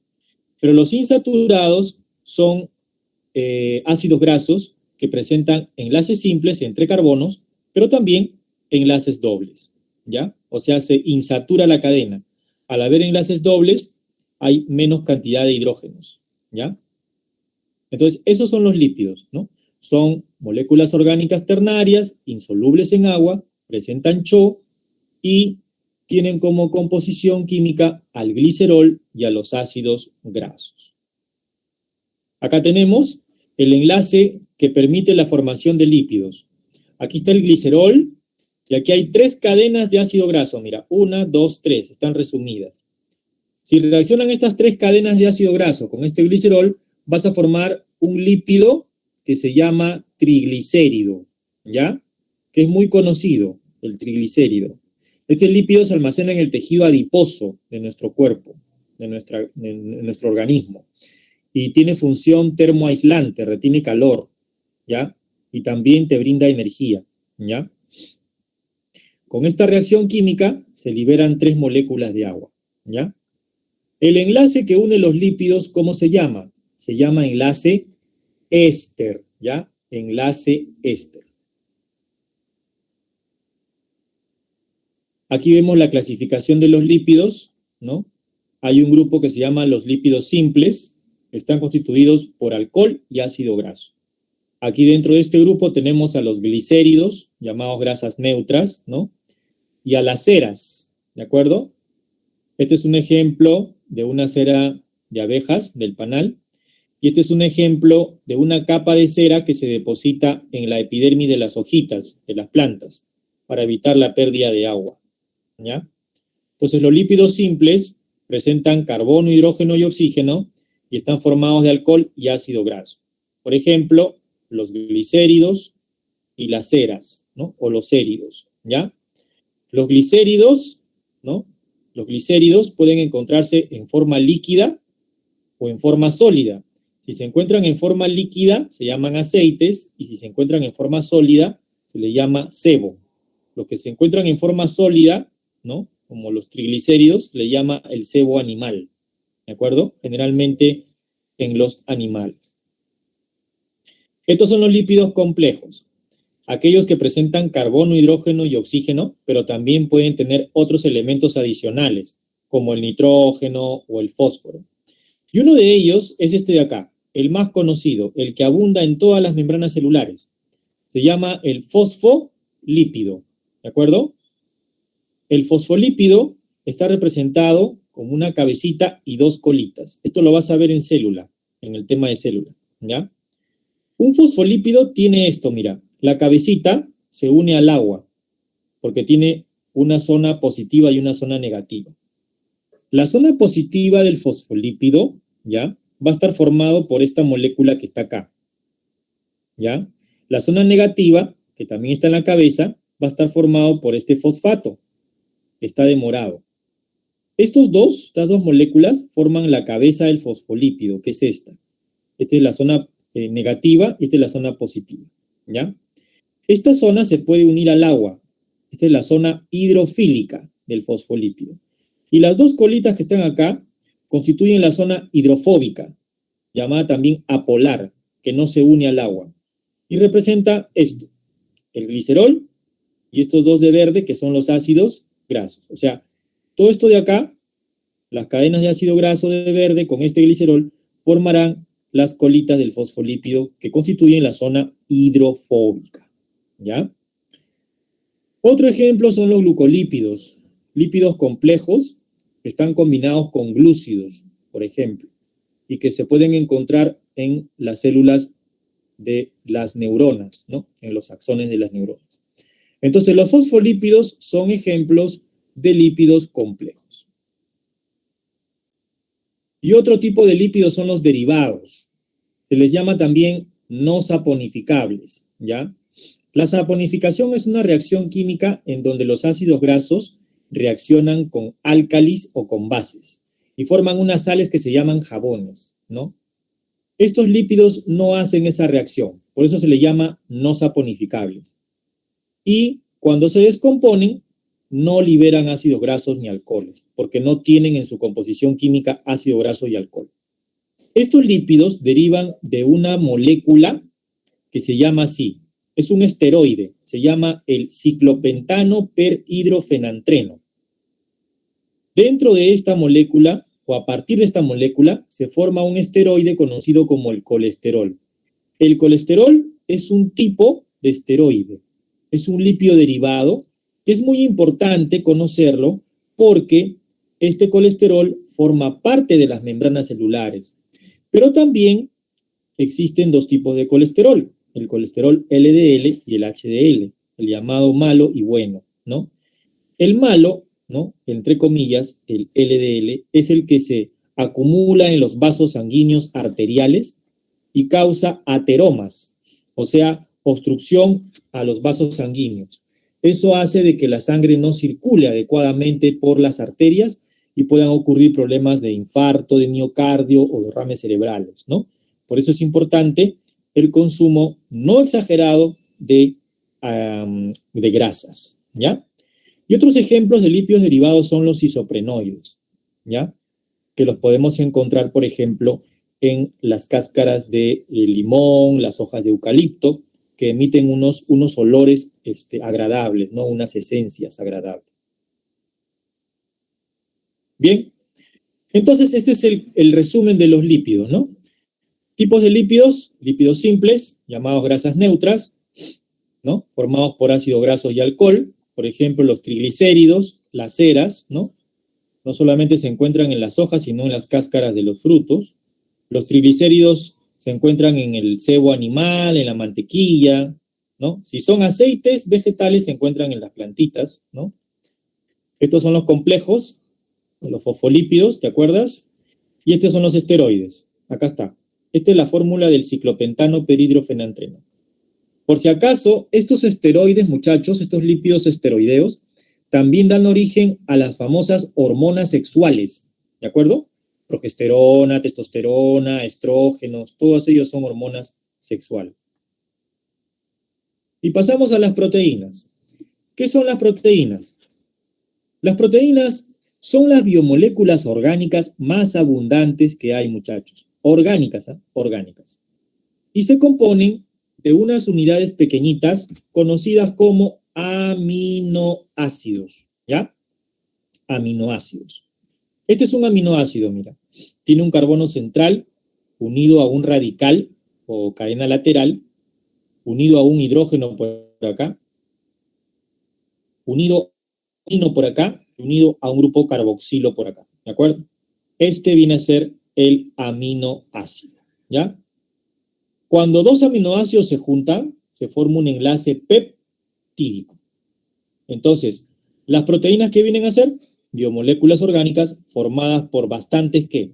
Pero los insaturados son ácidos grasos que presentan enlaces simples entre carbonos, pero también enlaces dobles. ¿Ya? O sea, se insatura la cadena. Al haber enlaces dobles, hay menos cantidad de hidrógenos. ¿Ya? Entonces, esos son los lípidos, ¿no? Son moléculas orgánicas ternarias, insolubles en agua, presentan CHO y tienen como composición química al glicerol y a los ácidos grasos. Acá tenemos el enlace que permite la formación de lípidos. Aquí está el glicerol y aquí hay 3 cadenas de ácido graso. Mira, 1, 2, 3, están resumidas. Si reaccionan estas 3 cadenas de ácido graso con este glicerol, vas a formar un lípido que se llama triglicérido, ¿ya? Que es muy conocido, el triglicérido. Este lípido se almacena en el tejido adiposo de nuestro cuerpo, de nuestro organismo, y tiene función termoaislante, retiene calor, ¿ya? Y también te brinda energía, ¿ya? Con esta reacción química se liberan 3 moléculas de agua, ¿ya? El enlace que une los lípidos, ¿cómo se llama? Se llama enlace éster, ¿ya? Enlace éster. Aquí vemos la clasificación de los lípidos, ¿no? Hay un grupo que se llama los lípidos simples, que están constituidos por alcohol y ácido graso. Aquí dentro de este grupo tenemos a los glicéridos, llamados grasas neutras, ¿no? Y a las ceras, ¿de acuerdo? Este es un ejemplo de una cera de abejas, del panal, y este es un ejemplo de una capa de cera que se deposita en la epidermis de las hojitas, de las plantas, para evitar la pérdida de agua, ¿ya? Entonces los lípidos simples presentan carbono, hidrógeno y oxígeno y están formados de alcohol y ácido graso. Por ejemplo, los glicéridos y las ceras, ¿no? O los céridos, ¿ya? Los glicéridos, ¿no? Los glicéridos pueden encontrarse en forma líquida o en forma sólida. Si se encuentran en forma líquida, se llaman aceites, y si se encuentran en forma sólida, se les llama sebo. Los que se encuentran en forma sólida, ¿no? Como los triglicéridos, le llama el sebo animal, ¿de acuerdo? Generalmente en los animales. Estos son los lípidos complejos, aquellos que presentan carbono, hidrógeno y oxígeno, pero también pueden tener otros elementos adicionales, como el nitrógeno o el fósforo. Y uno de ellos es este de acá, el más conocido, el que abunda en todas las membranas celulares. Se llama el fosfolípido, ¿de acuerdo? El fosfolípido está representado como una cabecita y 2 colitas. Esto lo vas a ver en célula, en el tema de célula, ¿ya? Un fosfolípido tiene esto, mira, la cabecita se une al agua, porque tiene una zona positiva y una zona negativa. La zona positiva del fosfolípido, ¿ya? Va a estar formado por esta molécula que está acá, ¿ya? La zona negativa, que también está en la cabeza, va a estar formado por este fosfato, que está de morado. Estas dos moléculas forman la cabeza del fosfolípido, que es esta. Esta es la zona negativa y esta es la zona positiva, ¿ya? Esta zona se puede unir al agua. Esta es la zona hidrofílica del fosfolípido. Y las 2 colitas que están acá constituyen la zona hidrofóbica, llamada también apolar, que no se une al agua. Y representa esto, el glicerol y estos 2 de verde, que son los ácidos grasos. O sea, todo esto de acá, las cadenas de ácido graso de verde con este glicerol, formarán las colitas del fosfolípido que constituyen la zona hidrofóbica, ¿ya? Otro ejemplo son los glucolípidos, lípidos complejos que están combinados con glúcidos, por ejemplo, y que se pueden encontrar en las células de las neuronas, ¿no? En los axones de las neuronas. Entonces, los fosfolípidos son ejemplos de lípidos complejos. Y otro tipo de lípidos son los derivados. Se les llama también no saponificables, ¿ya? La saponificación es una reacción química en donde los ácidos grasos reaccionan con álcalis o con bases y forman unas sales que se llaman jabones, ¿no? Estos lípidos no hacen esa reacción, por eso se les llama no saponificables. Y cuando se descomponen, no liberan ácidos grasos ni alcoholes, porque no tienen en su composición química ácido graso y alcohol. Estos lípidos derivan de una molécula que se llama así, es un esteroide, se llama el ciclopentano perhidrofenantreno. Dentro de esta molécula, o a partir de esta molécula, se forma un esteroide conocido como el colesterol. El colesterol es un tipo de esteroide, es un lípido derivado, que es muy importante conocerlo porque este colesterol forma parte de las membranas celulares. Pero también existen dos tipos de colesterol, el colesterol LDL y el HDL, el llamado malo y bueno, ¿no? El malo, ¿no? Entre comillas, el LDL, es el que se acumula en los vasos sanguíneos arteriales y causa ateromas, o sea, obstrucción a los vasos sanguíneos. Eso hace de que la sangre no circule adecuadamente por las arterias y puedan ocurrir problemas de infarto, de miocardio o derrames cerebrales, ¿no? Por eso es importante el consumo no exagerado de grasas, ¿ya? Y otros ejemplos de lípidos derivados son los isoprenoides, ¿ya? Que los podemos encontrar, por ejemplo, en las cáscaras de limón, las hojas de eucalipto, que emiten unos olores agradables, ¿no? Unas esencias agradables. Bien, entonces este es el resumen de los lípidos, ¿no? Tipos de lípidos, lípidos simples, llamados grasas neutras, ¿no? Formados por ácido graso y alcohol, por ejemplo, los triglicéridos, las ceras, ¿no? No solamente se encuentran en las hojas, sino en las cáscaras de los frutos. Los triglicéridos se encuentran en el sebo animal, en la mantequilla, ¿no? Si son aceites vegetales, se encuentran en las plantitas, ¿no? Estos son los complejos, los fosfolípidos, ¿te acuerdas? Y estos son los esteroides. Acá está. Esta es la fórmula del ciclopentano perhidrofenantreno. Por si acaso, estos esteroides, muchachos, estos lípidos esteroideos, también dan origen a las famosas hormonas sexuales, ¿de acuerdo? Progesterona, testosterona, estrógenos, todos ellos son hormonas sexuales. Y pasamos a las proteínas. ¿Qué son las proteínas? Las proteínas son las biomoléculas orgánicas más abundantes que hay, muchachos. Orgánicas, ¿eh? Orgánicas. Y se componen de unas unidades pequeñitas conocidas como aminoácidos, ¿ya? Aminoácidos. Este es un aminoácido, mira. Tiene un carbono central unido a un radical o cadena lateral, unido a un hidrógeno por acá, unido por acá, unido a un grupo carboxilo por acá, ¿de acuerdo? Este viene a ser el aminoácido, ¿ya? Cuando dos aminoácidos se juntan, se forma un enlace peptídico. Entonces, las proteínas, ¿qué vienen a ser? Biomoléculas orgánicas formadas por bastantes, ¿qué?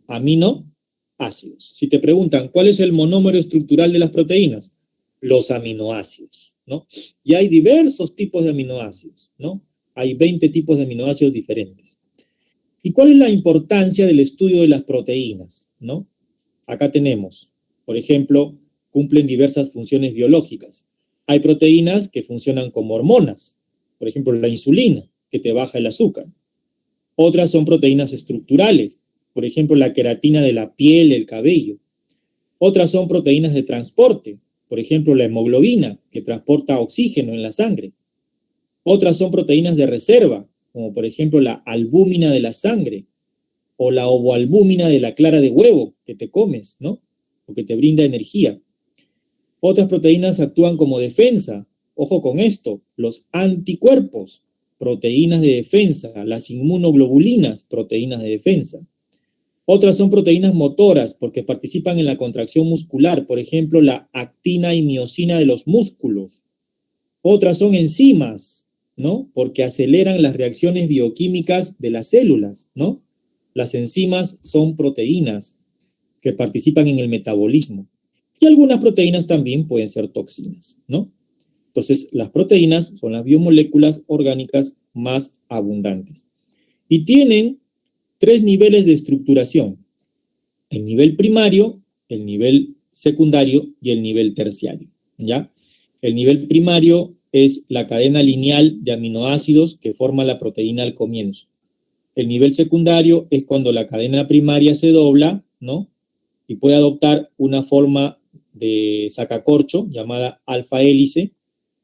Aminoácidos. Si te preguntan, ¿cuál es el monómero estructural de las proteínas? Los aminoácidos, ¿no? Y hay diversos tipos de aminoácidos, ¿no? Hay 20 tipos de aminoácidos diferentes. ¿Y cuál es la importancia del estudio de las proteínas, ¿no? Acá tenemos, por ejemplo, cumplen diversas funciones biológicas. Hay proteínas que funcionan como hormonas, por ejemplo, la insulina, que te baja el azúcar. Otras son proteínas estructurales, por ejemplo, la queratina de la piel, el cabello. Otras son proteínas de transporte, por ejemplo, la hemoglobina, que transporta oxígeno en la sangre. Otras son proteínas de reserva, como por ejemplo la albúmina de la sangre, o la ovoalbúmina de la clara de huevo que te comes, ¿no? O que te brinda energía. Otras proteínas actúan como defensa. Ojo con esto, los anticuerpos, proteínas de defensa, las inmunoglobulinas, proteínas de defensa. Otras son proteínas motoras porque participan en la contracción muscular, por ejemplo, la actina y miosina de los músculos. Otras son enzimas, ¿no? Porque aceleran las reacciones bioquímicas de las células, ¿no? Las enzimas son proteínas que participan en el metabolismo. Y algunas proteínas también pueden ser toxinas, ¿no? Entonces, las proteínas son las biomoléculas orgánicas más abundantes. Y tienen 3 niveles de estructuración: el nivel primario, el nivel secundario y el nivel terciario, ¿ya? El nivel primario es la cadena lineal de aminoácidos que forma la proteína al comienzo. El nivel secundario es cuando la cadena primaria se dobla, ¿no? Y puede adoptar una forma de sacacorcho llamada alfa hélice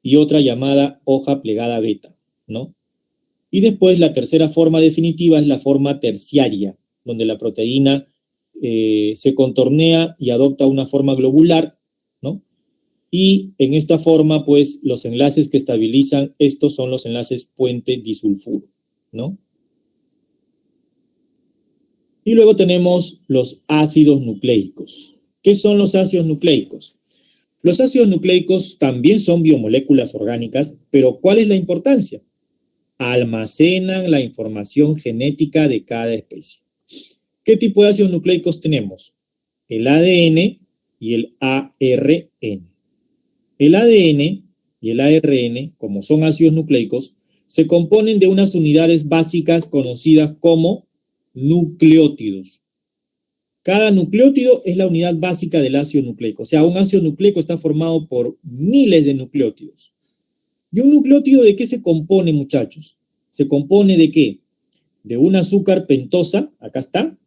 y otra llamada hoja plegada beta, ¿no? Y después la tercera forma definitiva es la forma terciaria, donde la proteína se contornea y adopta una forma globular, ¿no? Y en esta forma, pues, los enlaces que estabilizan estos son los enlaces puente disulfuro, ¿no? Y luego tenemos los ácidos nucleicos. ¿Qué son los ácidos nucleicos? Los ácidos nucleicos también son biomoléculas orgánicas, pero ¿cuál es la importancia? Almacenan la información genética de cada especie. ¿Qué tipo de ácidos nucleicos tenemos? El ADN y el ARN. El ADN y el ARN, como son ácidos nucleicos, se componen de unas unidades básicas conocidas como nucleótidos. Cada nucleótido es la unidad básica del ácido nucleico. O sea, un ácido nucleico está formado por miles de nucleótidos. ¿Y un nucleótido de qué se compone, muchachos? ¿Se compone de qué? De un azúcar pentosa, acá está,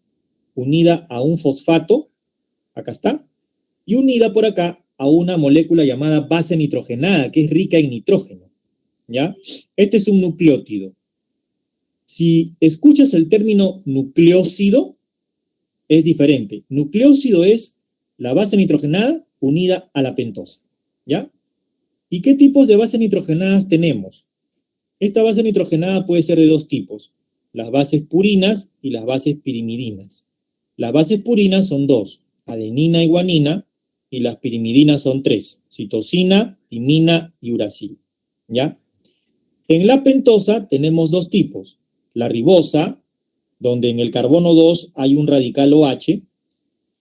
unida a un fosfato, acá está, y unida por acá a una molécula llamada base nitrogenada, que es rica en nitrógeno, ¿ya? Este es un nucleótido. Si escuchas el término nucleócido, es diferente. Nucleócido es la base nitrogenada unida a la pentosa, ¿ya? ¿Y qué tipos de bases nitrogenadas tenemos? Esta base nitrogenada puede ser de 2 tipos, las bases purinas y las bases pirimidinas. Las bases purinas son 2, adenina y guanina, y las pirimidinas son 3, citosina, timina y uracil, ¿ya? En la pentosa tenemos 2 tipos, la ribosa, donde en el carbono 2 hay un radical OH,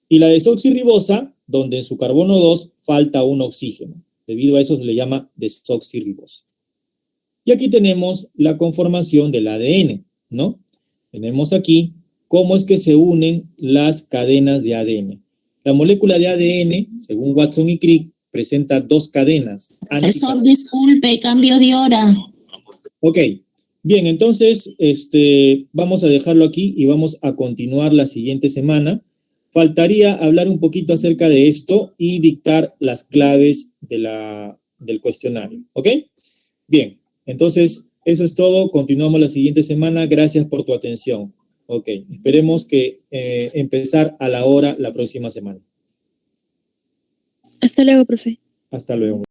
y la desoxirribosa, donde en su carbono 2 falta un oxígeno. Debido a eso se le llama desoxirribosa. Y aquí tenemos la conformación del ADN, ¿no? Tenemos aquí cómo es que se unen las cadenas de ADN. La molécula de ADN, según Watson y Crick, presenta 2 cadenas. Profesor, disculpe, cambio de hora. Ok, bien, entonces vamos a dejarlo aquí y vamos a continuar la siguiente semana. Faltaría hablar un poquito acerca de esto y dictar las claves del cuestionario, ¿ok? Bien, entonces eso es todo. Continuamos la siguiente semana. Gracias por tu atención. Ok, esperemos que empezar a la hora la próxima semana. Hasta luego, profe. Hasta luego.